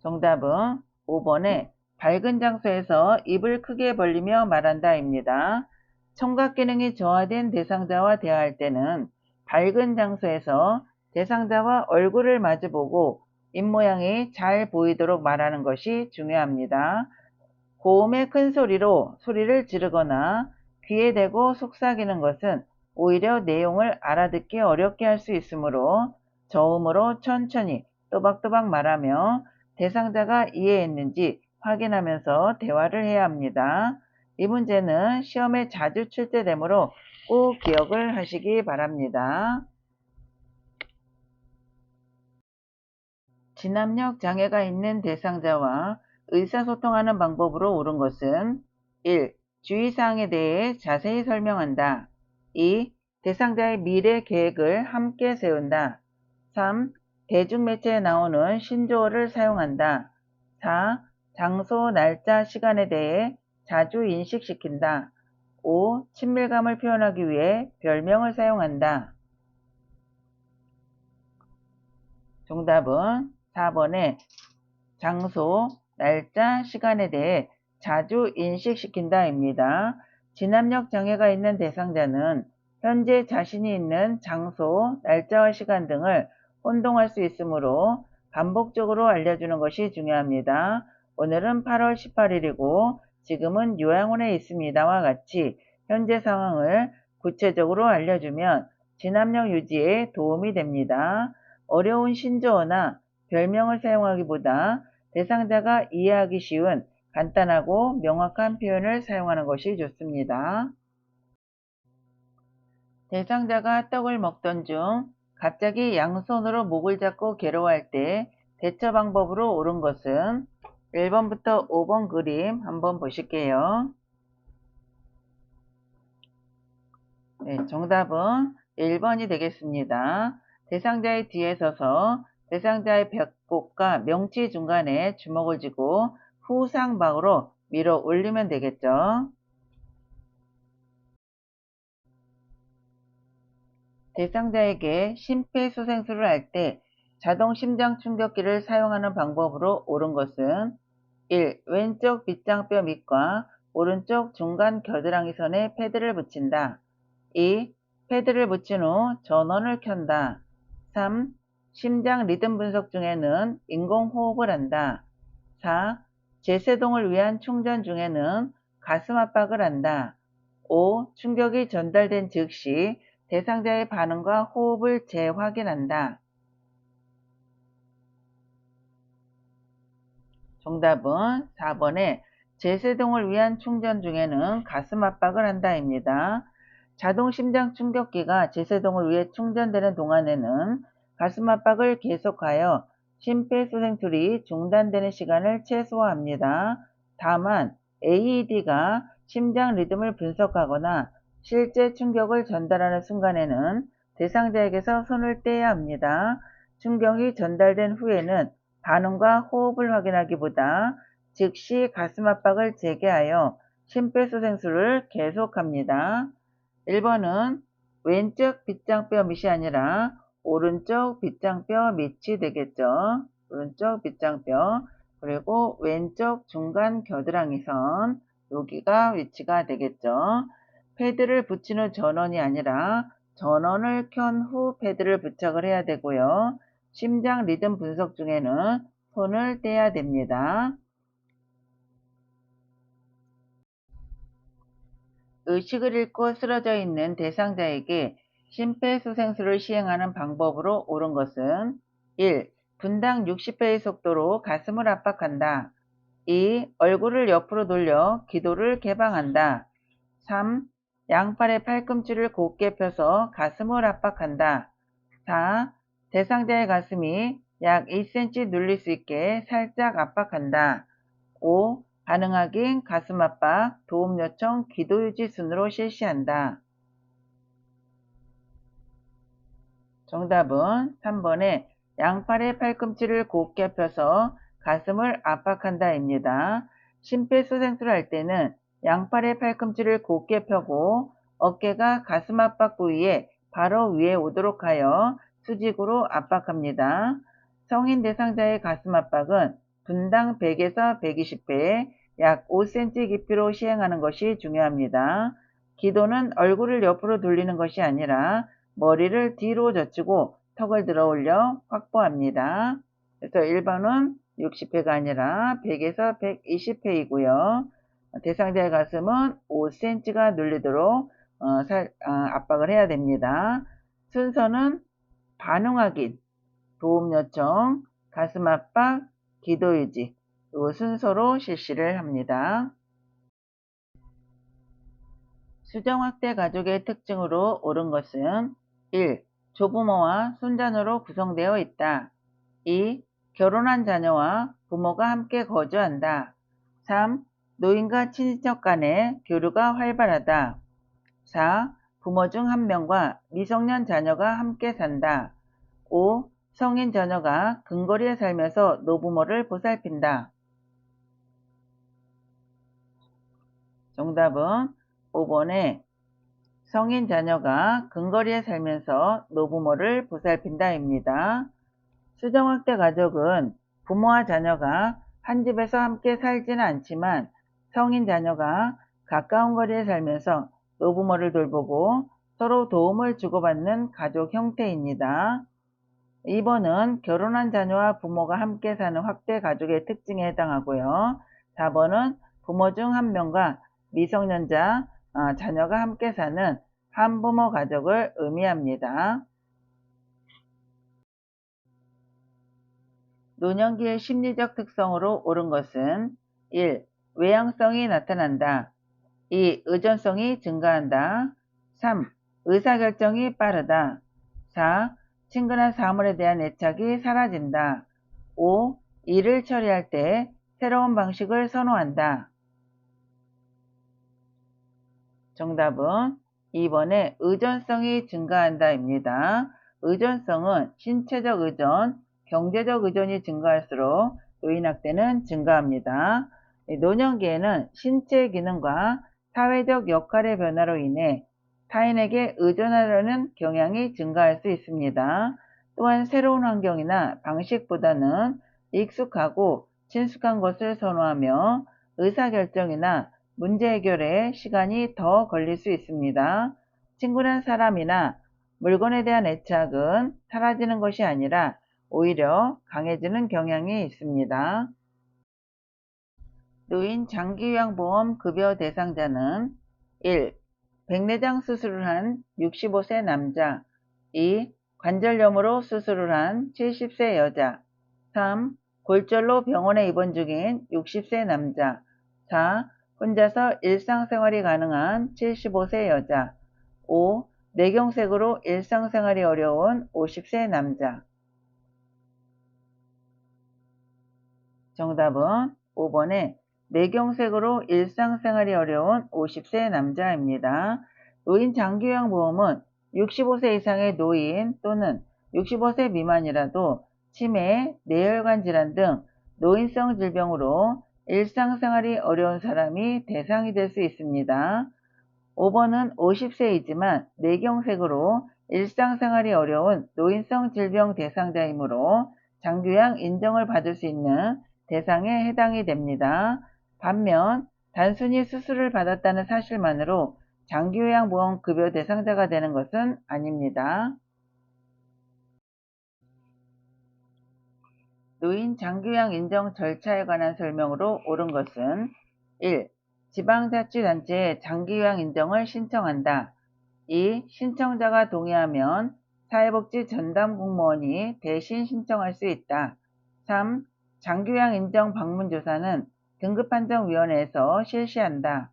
정답은 5번에 밝은 장소에서 입을 크게 벌리며 말한다입니다. 청각 기능이 저하된 대상자와 대화할 때는 밝은 장소에서 대상자와 얼굴을 마주보고 입모양이 잘 보이도록 말하는 것이 중요합니다. 고음의 큰 소리로 소리를 지르거나 귀에 대고 속삭이는 것은 오히려 내용을 알아듣기 어렵게 할 수 있으므로 저음으로 천천히 또박또박 말하며 대상자가 이해했는지 확인하면서 대화를 해야 합니다. 이 문제는 시험에 자주 출제되므로 꼭 기억을 하시기 바랍니다. 진압력 장애가 있는 대상자와 의사소통하는 방법으로 옳은 것은 1. 주의사항에 대해 자세히 설명한다. 2. 대상자의 미래 계획을 함께 세운다. 3. 대중매체에 나오는 신조어를 사용한다. 4. 장소, 날짜, 시간에 대해 자주 인식시킨다. 5. 친밀감을 표현하기 위해 별명을 사용한다. 정답은 4번에 장소, 날짜, 시간에 대해 자주 인식시킨다입니다. 진압력 장애가 있는 대상자는 현재 자신이 있는 장소, 날짜와 시간 등을 혼동할 수 있으므로 반복적으로 알려주는 것이 중요합니다. 오늘은 8월 18일이고 지금은 요양원에 있습니다와 같이 현재 상황을 구체적으로 알려주면 진압력 유지에 도움이 됩니다. 어려운 신조어나 별명을 사용하기보다 대상자가 이해하기 쉬운 간단하고 명확한 표현을 사용하는 것이 좋습니다. 대상자가 떡을 먹던 중 갑자기 양손으로 목을 잡고 괴로워할 때 대처 방법으로 옳은 것은 1번부터 5번 그림 한번 보실게요. 네, 정답은 1번이 되겠습니다. 대상자의 뒤에 서서 대상자의 배꼽과 명치 중간에 주먹을 쥐고 후상박으로 밀어 올리면 되겠죠. 대상자에게 심폐소생술을 할 때 자동 심장 충격기를 사용하는 방법으로 옳은 것은 1. 왼쪽 빗장뼈 밑과 오른쪽 중간 겨드랑이 선에 패드를 붙인다. 2. 패드를 붙인 후 전원을 켠다. 3. 심장 리듬 분석 중에는 인공호흡을 한다. 4. 제세동을 위한 충전 중에는 가슴 압박을 한다. 5. 충격이 전달된 즉시 대상자의 반응과 호흡을 재확인한다. 정답은 4번에 제세동을 위한 충전 중에는 가슴 압박을 한다입니다. 자동 심장 충격기가 제세동을 위해 충전되는 동안에는 가슴 압박을 계속하여 심폐소생술이 중단되는 시간을 최소화합니다. 다만 AED가 심장 리듬을 분석하거나 실제 충격을 전달하는 순간에는 대상자에게서 손을 떼야 합니다. 충격이 전달된 후에는 반응과 호흡을 확인하기보다 즉시 가슴 압박을 재개하여 심폐소생술을 계속합니다. 1번은 왼쪽 빗장뼈 밑이 아니라 오른쪽 빗장뼈 밑이 되겠죠. 오른쪽 빗장뼈 그리고 왼쪽 중간 겨드랑이 선 여기가 위치가 되겠죠. 패드를 붙인 후 전원이 아니라 전원을 켠 후 패드를 부착을 해야 되고요. 심장 리듬 분석 중에는 손을 떼야 됩니다. 의식을 잃고 쓰러져 있는 대상자에게 심폐소생술을 시행하는 방법으로 옳은 것은 1. 분당 60배의 속도로 가슴을 압박한다. 2. 얼굴을 옆으로 돌려 기도를 개방한다. 3. 양팔의 팔꿈치를 곧게 펴서 가슴을 압박한다. 4. 대상자의 가슴이 약 2cm 눌릴 수 있게 살짝 압박한다. 5. 가능하긴 가슴 압박, 도움 요청, 기도 유지 순으로 실시한다. 정답은 3번에 양팔의 팔꿈치를 곧게 펴서 가슴을 압박한다입니다. 심폐소생술을 할 때는 양팔의 팔꿈치를 곧게 펴고 어깨가 가슴 압박 부위에 바로 위에 오도록 하여 수직으로 압박합니다. 성인 대상자의 가슴 압박은 분당 100에서 120배, 약 5cm 깊이로 시행하는 것이 중요합니다. 기도는 얼굴을 옆으로 돌리는 것이 아니라 머리를 뒤로 젖히고 턱을 들어 올려 확보합니다. 그래서 1번은 60회가 아니라 100에서 120회이고요. 대상자의 가슴은 5cm가 눌리도록 압박을 해야 됩니다. 순서는 반응 확인, 도움 요청, 가슴 압박, 기도 유지 이 순서로 실시를 합니다. 수정 확대 가족의 특징으로 옳은 것은 1. 조부모와 손자녀로 구성되어 있다. 2. 결혼한 자녀와 부모가 함께 거주한다. 3. 노인과 친인척 간의 교류가 활발하다. 4. 부모 중 한 명과 미성년 자녀가 함께 산다. 5. 성인 자녀가 근거리에 살면서 노부모를 보살핀다. 정답은 5번에 성인 자녀가 근거리에 살면서 노부모를 보살핀다입니다. 수정확대 가족은 부모와 자녀가 한 집에서 함께 살지는 않지만 성인 자녀가 가까운 거리에 살면서 노부모를 돌보고 서로 도움을 주고받는 가족 형태입니다. 2번은 결혼한 자녀와 부모가 함께 사는 확대 가족의 특징에 해당하고요. 4번은 부모 중 한 명과 미성년자, 자녀가 함께 사는 한부모 가족을 의미합니다. 노년기의 심리적 특성으로 옳은 것은 1. 외향성이 나타난다. 2. 의존성이 증가한다. 3. 의사결정이 빠르다. 4. 친근한 사물에 대한 애착이 사라진다. 5. 일을 처리할 때 새로운 방식을 선호한다. 정답은 2번에 의존성이 증가한다입니다. 의존성은 신체적 의존, 경제적 의존이 증가할수록 노인학대는 증가합니다. 노년기에는 신체 기능과 사회적 역할의 변화로 인해 타인에게 의존하려는 경향이 증가할 수 있습니다. 또한 새로운 환경이나 방식보다는 익숙하고 친숙한 것을 선호하며 의사결정이나 문제 해결에 시간이 더 걸릴 수 있습니다. 친근한 사람이나 물건에 대한 애착은 사라지는 것이 아니라 오히려 강해지는 경향이 있습니다. 노인 장기요양보험 급여 대상자는 1. 백내장 수술을 한 65세 남자 2. 관절염으로 수술을 한 70세 여자 3. 골절로 병원에 입원 중인 60세 남자 4. 혼자서 일상생활이 가능한 75세 여자 5. 뇌경색으로 일상생활이 어려운 50세 남자 정답은 5번에 뇌경색으로 일상생활이 어려운 50세 남자입니다. 노인 장기요양보험은 65세 이상의 노인 또는 65세 미만이라도 치매, 뇌혈관 질환 등 노인성 질병으로 일상생활이 어려운 사람이 대상이 될 수 있습니다. 5번은 50세이지만 뇌경색으로 일상생활이 어려운 노인성 질병 대상자이므로 장기요양 인정을 받을 수 있는 대상에 해당이 됩니다. 반면 단순히 수술을 받았다는 사실만으로 장기요양보험 급여 대상자가 되는 것은 아닙니다. 노인 장기요양 인정 절차에 관한 설명으로 옳은 것은 1. 지방자치단체에 장기요양 인정을 신청한다. 2. 신청자가 동의하면 사회복지 전담 공무원이 대신 신청할 수 있다. 3. 장기요양 인정 방문조사는 등급판정위원회에서 실시한다.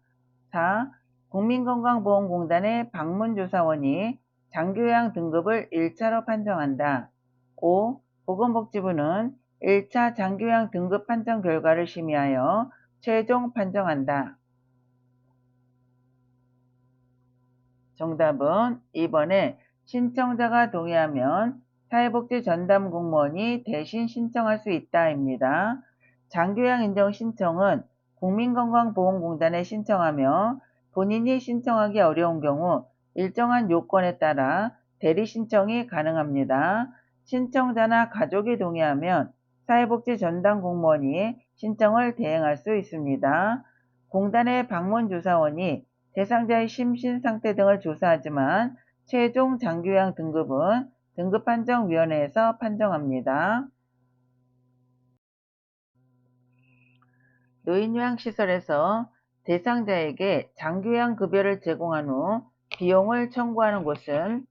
4. 국민건강보험공단의 방문조사원이 장기요양 등급을 1차로 판정한다. 5. 보건복지부는 1차 장기요양 등급 판정 결과를 심의하여 최종 판정한다. 정답은 2번에 신청자가 동의하면 사회복지 전담 공무원이 대신 신청할 수 있다입니다. 장기요양 인정 신청은 국민건강보험공단에 신청하며 본인이 신청하기 어려운 경우 일정한 요건에 따라 대리 신청이 가능합니다. 신청자나 가족이 동의하면 사회복지 전담 공무원이 신청을 대행할 수 있습니다. 공단의 방문조사원이 대상자의 심신 상태 등을 조사하지만 최종 장기요양 등급은 등급판정위원회에서 판정합니다. 노인요양시설에서 대상자에게 장기요양급여를 제공한 후 비용을 청구하는 곳은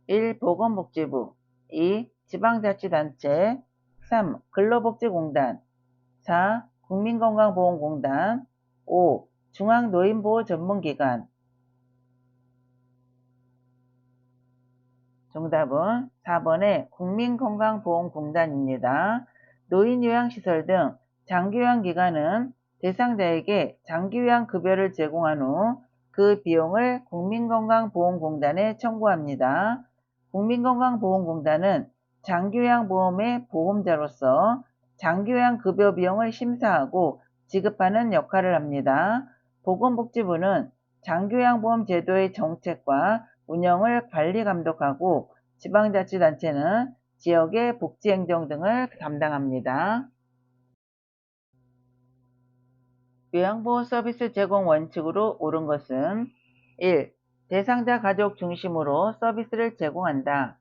1. 보건복지부 2. 지방자치단체 3. 근로복지공단 4. 국민건강보험공단 5. 중앙노인보호전문기관. 정답은 4번의 국민건강보험공단입니다. 노인요양시설 등 장기요양기관은 대상자에게 장기요양급여를 제공한 후 그 비용을 국민건강보험공단에 청구합니다. 국민건강보험공단은 장기요양보험의 보험자로서 장기요양급여 비용을 심사하고 지급하는 역할을 합니다. 보건복지부는 장기요양보험 제도의 정책과 운영을 관리 감독하고 지방자치단체는 지역의 복지행정 등을 담당합니다. 요양보호 서비스 제공 원칙으로 옳은 것은 1. 대상자 가족 중심으로 서비스를 제공한다.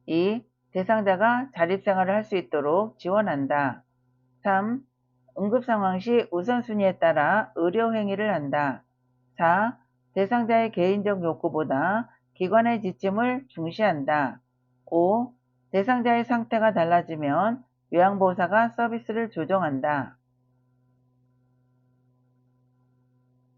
2. 대상자가 자립생활을 할 수 있도록 지원한다. 3. 응급상황 시 우선순위에 따라 의료행위를 한다. 4. 대상자의 개인적 욕구보다 기관의 지침을 중시한다. 5. 대상자의 상태가 달라지면 요양보호사가 서비스를 조정한다.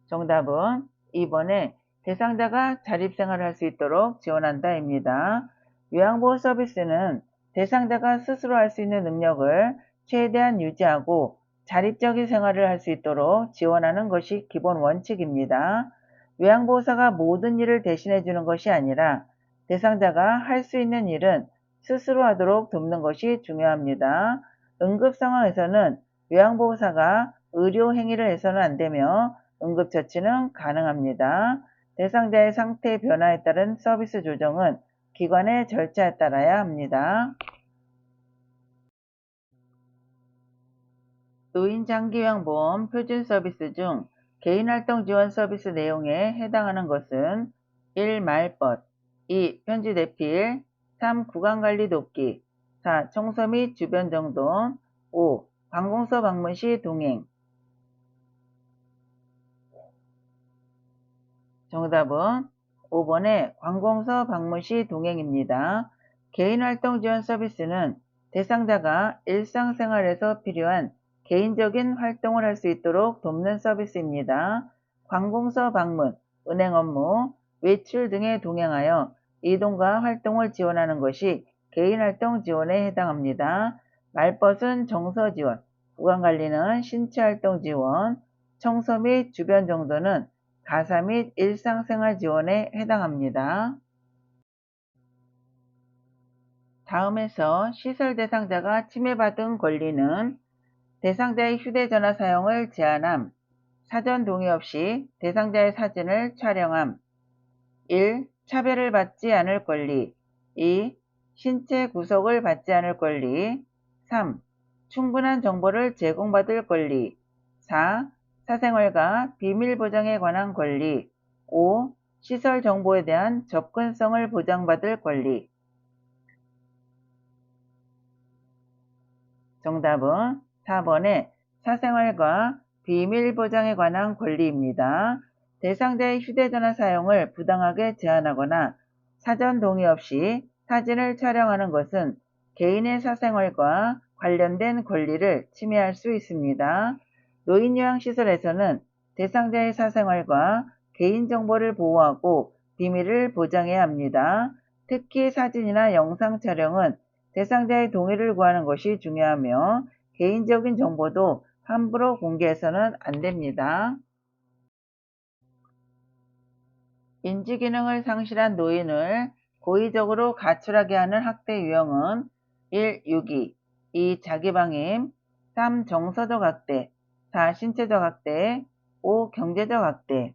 정답은 2번에 대상자가 자립생활을 할 수 있도록 지원한다입니다. 요양보호 서비스는 대상자가 스스로 할 수 있는 능력을 최대한 유지하고 자립적인 생활을 할 수 있도록 지원하는 것이 기본 원칙입니다. 요양보호사가 모든 일을 대신해 주는 것이 아니라 대상자가 할 수 있는 일은 스스로 하도록 돕는 것이 중요합니다. 응급 상황에서는 요양보호사가 의료 행위를 해서는 안 되며 응급처치는 가능합니다. 대상자의 상태 변화에 따른 서비스 조정은 기관의 절차에 따라야 합니다. 노인장기요양보험 표준 서비스 중 개인활동 지원 서비스 내용에 해당하는 것은 1. 말벗 2. 편지 대필 3. 구강관리 돕기 4. 청소 및 주변 정돈 5. 관공서 방문 시 동행. 정답은 5번의 관공서 방문 시 동행입니다. 개인활동 지원 서비스는 대상자가 일상생활에서 필요한 개인적인 활동을 할 수 있도록 돕는 서비스입니다. 관공서 방문, 은행 업무, 외출 등에 동행하여 이동과 활동을 지원하는 것이 개인활동 지원에 해당합니다. 말벗은 정서 지원, 구강관리는 신체활동 지원, 청소 및 주변 정돈은 가사 및 일상생활 지원에 해당합니다. 다음에서 시설 대상자가 침해받은 권리는 대상자의 휴대전화 사용을 제한함, 사전 동의 없이 대상자의 사진을 촬영함, 1. 차별을 받지 않을 권리 2. 신체 구속을 받지 않을 권리 3. 충분한 정보를 제공받을 권리 4. 사생활과 비밀 보장에 관한 권리 5. 시설 정보에 대한 접근성을 보장받을 권리. 정답은 4번의 사생활과 비밀 보장에 관한 권리입니다. 대상자의 휴대전화 사용을 부당하게 제한하거나 사전 동의 없이 사진을 촬영하는 것은 개인의 사생활과 관련된 권리를 침해할 수 있습니다. 노인요양시설에서는 대상자의 사생활과 개인정보를 보호하고 비밀을 보장해야 합니다. 특히 사진이나 영상 촬영은 대상자의 동의를 구하는 것이 중요하며 개인적인 정보도 함부로 공개해서는 안 됩니다. 인지기능을 상실한 노인을 고의적으로 가출하게 하는 학대 유형은 1. 유기 2. 자기방임 3. 정서적 학대 4. 신체적 학대 5. 경제적 학대.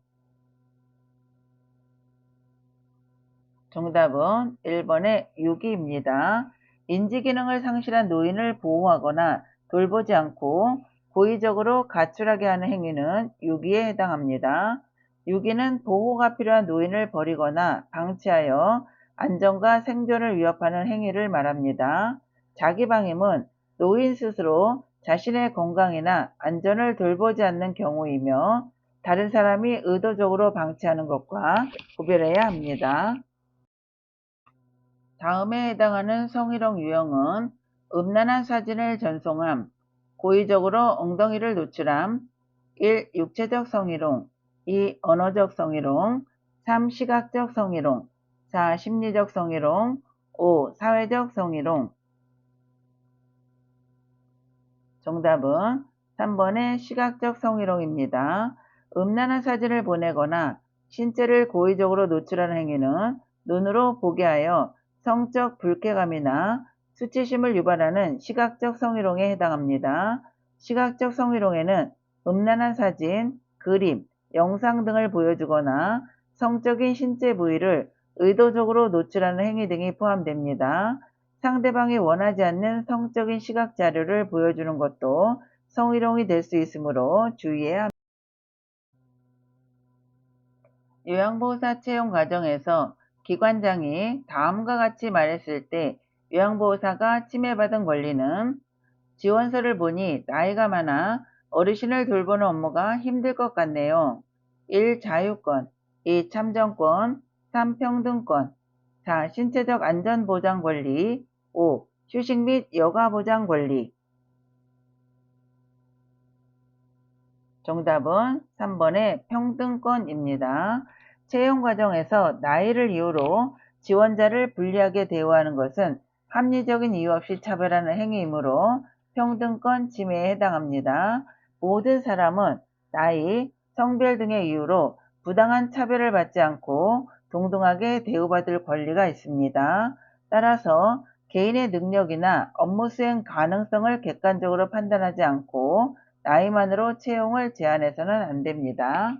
정답은 1번의 유기입니다. 인지기능을 상실한 노인을 보호하거나 돌보지 않고 고의적으로 가출하게 하는 행위는 유기에 해당합니다. 유기는 보호가 필요한 노인을 버리거나 방치하여 안전과 생존을 위협하는 행위를 말합니다. 자기방임은 노인 스스로 자신의 건강이나 안전을 돌보지 않는 경우이며 다른 사람이 의도적으로 방치하는 것과 구별해야 합니다. 다음에 해당하는 성희롱 유형은 음란한 사진을 전송함, 고의적으로 엉덩이를 노출함, 1. 육체적 성희롱, 2. 언어적 성희롱, 3. 시각적 성희롱, 4. 심리적 성희롱, 5. 사회적 성희롱. 정답은 3번의 시각적 성희롱입니다. 음란한 사진을 보내거나 신체를 고의적으로 노출하는 행위는 눈으로 보게 하여 성적 불쾌감이나 수치심을 유발하는 시각적 성희롱에 해당합니다. 시각적 성희롱에는 음란한 사진, 그림, 영상 등을 보여주거나 성적인 신체 부위를 의도적으로 노출하는 행위 등이 포함됩니다. 상대방이 원하지 않는 성적인 시각 자료를 보여주는 것도 성희롱이 될 수 있으므로 주의해야 합니다. 요양보호사 채용 과정에서 기관장이 다음과 같이 말했을 때 요양보호사가 침해받은 권리는 지원서를 보니 나이가 많아 어르신을 돌보는 업무가 힘들 것 같네요. 1. 자유권, 2. 참정권, 3. 평등권, 4. 신체적 안전보장 권리, 5. 휴식 및 여가 보장 권리. 정답은 3번의 평등권입니다. 채용 과정에서 나이를 이유로 지원자를 불리하게 대우하는 것은 합리적인 이유 없이 차별하는 행위이므로 평등권 침해에 해당합니다. 모든 사람은 나이, 성별 등의 이유로 부당한 차별을 받지 않고 동등하게 대우받을 권리가 있습니다. 따라서 개인의 능력이나 업무 수행 가능성을 객관적으로 판단하지 않고 나이만으로 채용을 제한해서는 안 됩니다.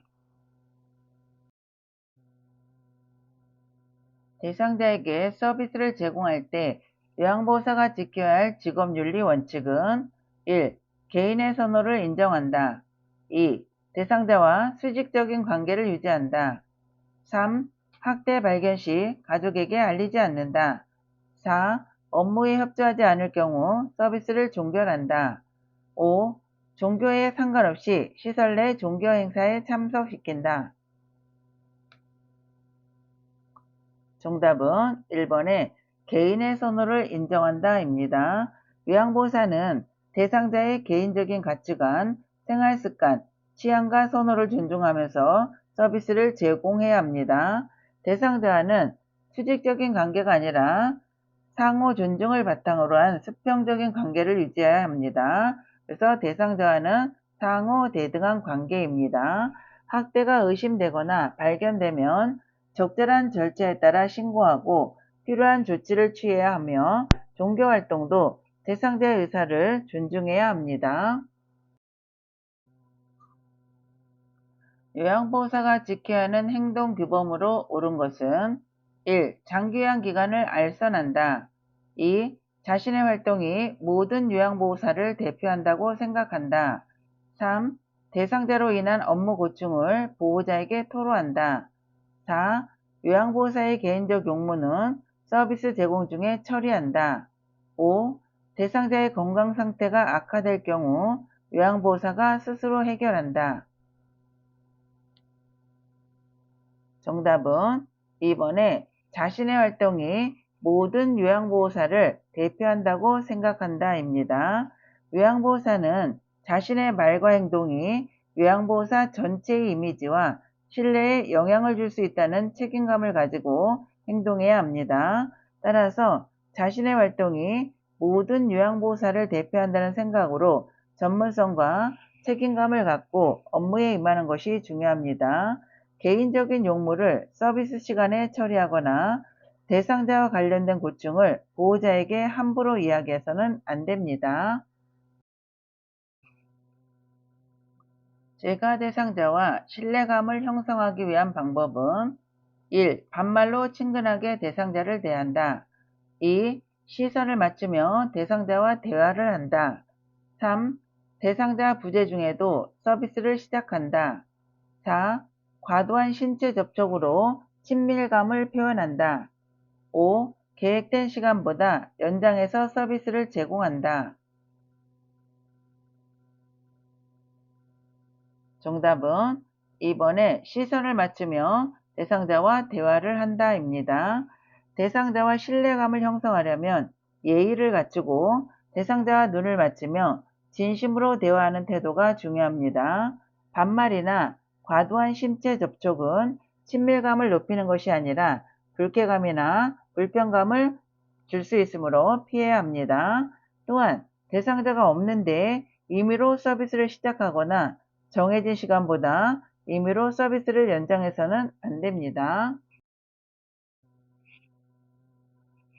대상자에게 서비스를 제공할 때 요양보호사가 지켜야 할 직업윤리 원칙은 1. 개인의 선호를 인정한다. 2. 대상자와 수직적인 관계를 유지한다. 3. 학대 발견 시 가족에게 알리지 않는다. 4. 업무에 협조하지 않을 경우 서비스를 종결한다. 5. 종교에 상관없이 시설 내 종교 행사에 참석시킨다. 정답은 1번의 개인의 선호를 인정한다입니다. 요양보호사는 대상자의 개인적인 가치관, 생활습관, 취향과 선호를 존중하면서 서비스를 제공해야 합니다. 대상자와는 수직적인 관계가 아니라 상호 존중을 바탕으로 한 수평적인 관계를 유지해야 합니다. 그래서 대상자와는 상호 대등한 관계입니다. 학대가 의심되거나 발견되면 적절한 절차에 따라 신고하고 필요한 조치를 취해야 하며 종교활동도 대상자의 의사를 존중해야 합니다. 요양보호사가 지켜야 하는 행동규범으로 옳은 것은 1. 장기요양 기간을 알선한다. 2. 자신의 활동이 모든 요양보호사를 대표한다고 생각한다. 3. 대상자로 인한 업무 고충을 보호자에게 토로한다. 4. 요양보호사의 개인적 용무는 서비스 제공 중에 처리한다. 5. 대상자의 건강 상태가 악화될 경우 요양보호사가 스스로 해결한다. 정답은 2번에 자신의 활동이 모든 요양보호사를 대표한다고 생각한다입니다. 요양보호사는 자신의 말과 행동이 요양보호사 전체의 이미지와 신뢰에 영향을 줄 수 있다는 책임감을 가지고 행동해야 합니다. 따라서 자신의 활동이 모든 요양보호사를 대표한다는 생각으로 전문성과 책임감을 갖고 업무에 임하는 것이 중요합니다. 개인적인 용무를 서비스 시간에 처리하거나 대상자와 관련된 고충을 보호자에게 함부로 이야기해서는 안 됩니다. 제가 대상자와 신뢰감을 형성하기 위한 방법은 1. 반말로 친근하게 대상자를 대한다. 2. 시선을 맞추며 대상자와 대화를 한다. 3. 대상자 부재 중에도 서비스를 시작한다. 4. 과도한 신체 접촉으로 친밀감을 표현한다. 5. 계획된 시간보다 연장해서 서비스를 제공한다. 정답은 2번에 시선을 맞추며 대상자와 대화를 한다입니다. 대상자와 신뢰감을 형성하려면 예의를 갖추고 대상자와 눈을 맞추며 진심으로 대화하는 태도가 중요합니다. 반말이나 과도한 신체 접촉은 친밀감을 높이는 것이 아니라 불쾌감이나 불편감을 줄 수 있으므로 피해야 합니다. 또한 대상자가 없는데 임의로 서비스를 시작하거나 정해진 시간보다 임의로 서비스를 연장해서는 안 됩니다.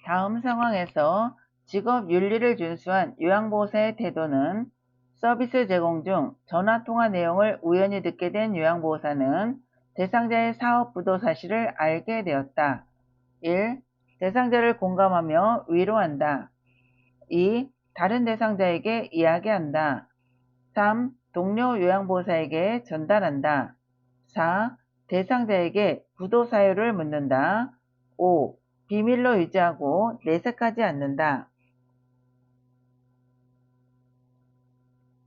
다음 상황에서 직업 윤리를 준수한 요양보호사의 태도는 서비스 제공 중 전화통화 내용을 우연히 듣게 된 요양보호사는 대상자의 사업 부도 사실을 알게 되었다. 1. 대상자를 공감하며 위로한다. 2. 다른 대상자에게 이야기한다. 3. 동료 요양보호사에게 전달한다. 4. 대상자에게 부도 사유를 묻는다. 5. 비밀로 유지하고 내색하지 않는다.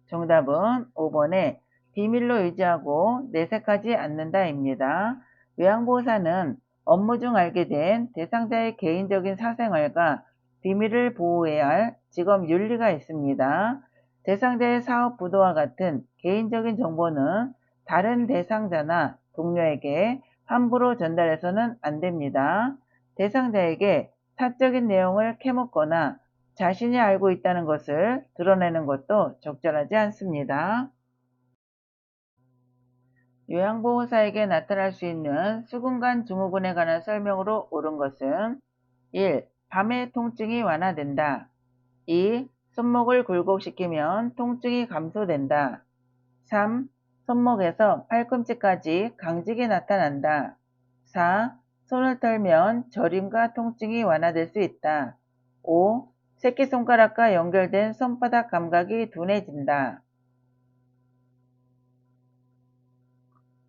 정답은 5번에 비밀로 유지하고 내색하지 않는다입니다. 요양보호사는 업무 중 알게 된 대상자의 개인적인 사생활과 비밀을 보호해야 할 직업 윤리가 있습니다. 대상자의 사업 부도와 같은 개인적인 정보는 다른 대상자나 동료에게 함부로 전달해서는 안 됩니다. 대상자에게 사적인 내용을 캐묻거나 자신이 알고 있다는 것을 드러내는 것도 적절하지 않습니다. 요양보호사에게 나타날 수 있는 수근관 증후군에 관한 설명으로 옳은 것은 1. 밤에 통증이 완화된다. 2. 손목을 굴곡시키면 통증이 감소된다. 3. 손목에서 팔꿈치까지 강직이 나타난다. 4. 손을 털면 저림과 통증이 완화될 수 있다. 5. 새끼손가락과 연결된 손바닥 감각이 둔해진다.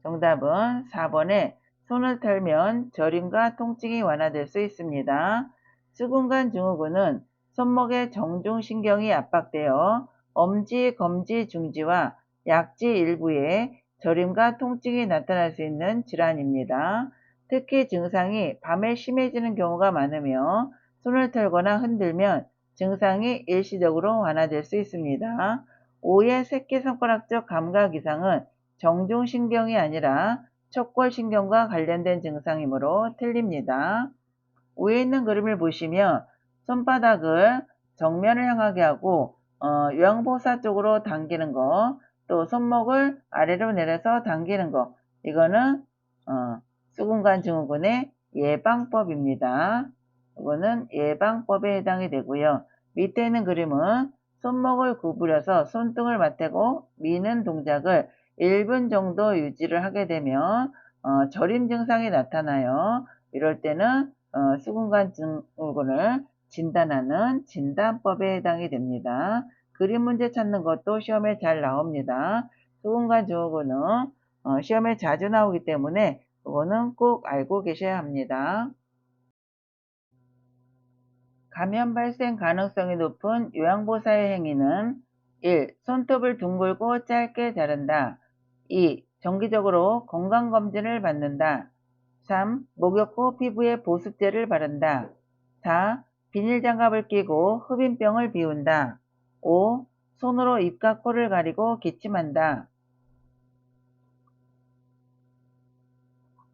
정답은 4번에 손을 털면 저림과 통증이 완화될 수 있습니다. 수근관 증후군은 손목의 정중신경이 압박되어 엄지, 검지, 중지와 약지 일부에 저림과 통증이 나타날 수 있는 질환입니다. 특히 증상이 밤에 심해지는 경우가 많으며 손을 털거나 흔들면 증상이 일시적으로 완화될 수 있습니다. 5의 새끼손가락적 감각 이상은 정중신경이 아니라 척골신경과 관련된 증상이므로 틀립니다. 위에 있는 그림을 보시면 손바닥을 정면을 향하게 하고 요양보호사 쪽으로 당기는 거, 또 손목을 아래로 내려서 당기는 거, 이거는 수근관 증후군의 예방법입니다. 이거는 예방법에 해당이 되고요. 밑에 있는 그림은 손목을 구부려서 손등을 맞대고 미는 동작을 1분 정도 유지를 하게 되면 저림 증상이 나타나요. 이럴 때는 수근관 증후군을 진단하는 진단법에 해당이 됩니다. 그림 문제 찾는 것도 시험에 잘 나옵니다. 수근관 증후군은 시험에 자주 나오기 때문에 그거는 꼭 알고 계셔야 합니다. 감염 발생 가능성이 높은 요양보호사의 행위는 1. 손톱을 둥글고 짧게 자른다. 2. 정기적으로 건강검진을 받는다. 3. 목욕 후 피부에 보습제를 바른다. 4. 비닐장갑을 끼고 흡인병을 비운다. 5. 손으로 입과 코를 가리고 기침한다.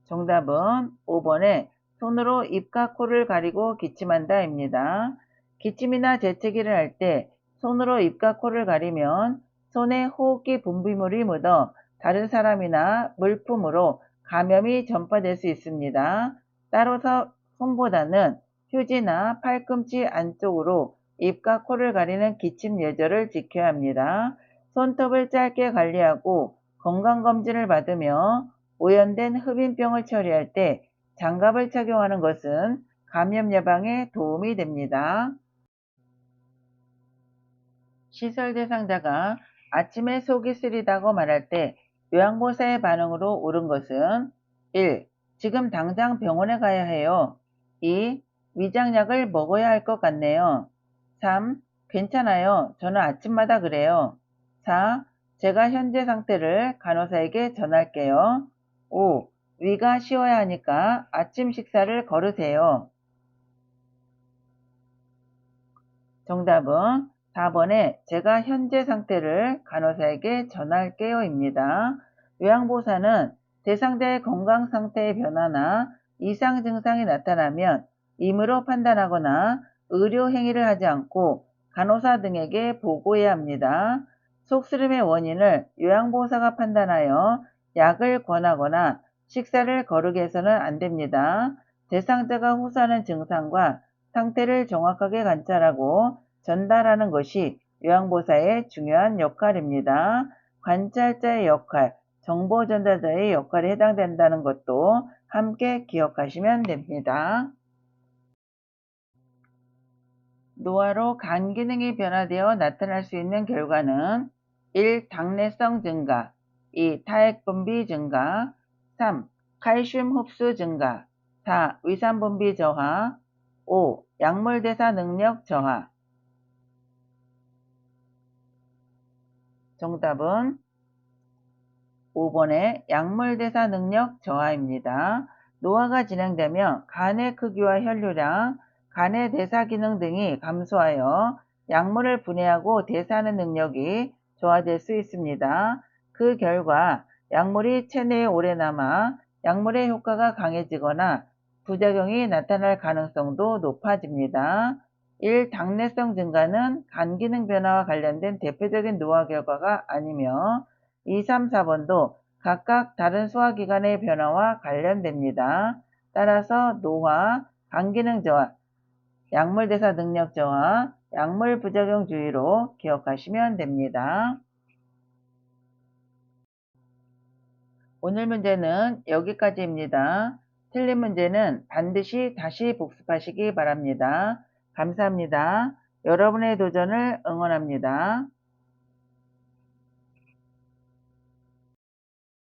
정답은 5번에 손으로 입과 코를 가리고 기침한다입니다. 기침이나 재채기를 할 때 손으로 입과 코를 가리면 손에 호흡기 분비물이 묻어 다른 사람이나 물품으로 감염이 전파될 수 있습니다. 따라서 손보다는 휴지나 팔꿈치 안쪽으로 입과 코를 가리는 기침 예절을 지켜야 합니다. 손톱을 짧게 관리하고 건강검진을 받으며 오염된 흡인병을 처리할 때 장갑을 착용하는 것은 감염 예방에 도움이 됩니다. 시설 대상자가 아침에 속이 쓰리다고 말할 때 요양보호사의 반응으로 옳은 것은 1. 지금 당장 병원에 가야 해요. 2. 위장약을 먹어야 할 것 같네요. 3. 괜찮아요. 저는 아침마다 그래요. 4. 제가 현재 상태를 간호사에게 전할게요. 5. 위가 쉬어야 하니까 아침 식사를 거르세요. 정답은 4번에 제가 현재 상태를 간호사에게 전할게요입니다. 요양보호사는 대상자의 건강 상태의 변화나 이상 증상이 나타나면 임의로 판단하거나 의료 행위를 하지 않고 간호사 등에게 보고해야 합니다. 속쓰림의 원인을 요양보호사가 판단하여 약을 권하거나 식사를 거르게 해서는 안 됩니다. 대상자가 호소하는 증상과 상태를 정확하게 관찰하고 전달하는 것이 요양보호사의 중요한 역할입니다. 관찰자의 역할, 정보 전달자의 역할에 해당된다는 것도 함께 기억하시면 됩니다. 노화로 간 기능이 변화되어 나타날 수 있는 결과는 1. 당내성 증가, 2. 타액 분비 증가, 3. 칼슘 흡수 증가, 4. 위산 분비 저하, 5. 약물 대사 능력 저하. 정답은 5번의 약물 대사 능력 저하입니다. 노화가 진행되면 간의 크기와 혈류량, 간의 대사 기능 등이 감소하여 약물을 분해하고 대사하는 능력이 저하될 수 있습니다. 그 결과 약물이 체내에 오래 남아 약물의 효과가 강해지거나 부작용이 나타날 가능성도 높아집니다. 1. 당내성 증가는 간 기능 변화와 관련된 대표적인 노화 결과가 아니며 2, 3, 4번도 각각 다른 소화기관의 변화와 관련됩니다. 따라서 노화, 간 기능 저하, 약물 대사 능력 저하, 약물 부작용 주의로 기억하시면 됩니다. 오늘 문제는 여기까지입니다. 틀린 문제는 반드시 다시 복습하시기 바랍니다. 감사합니다. 여러분의 도전을 응원합니다.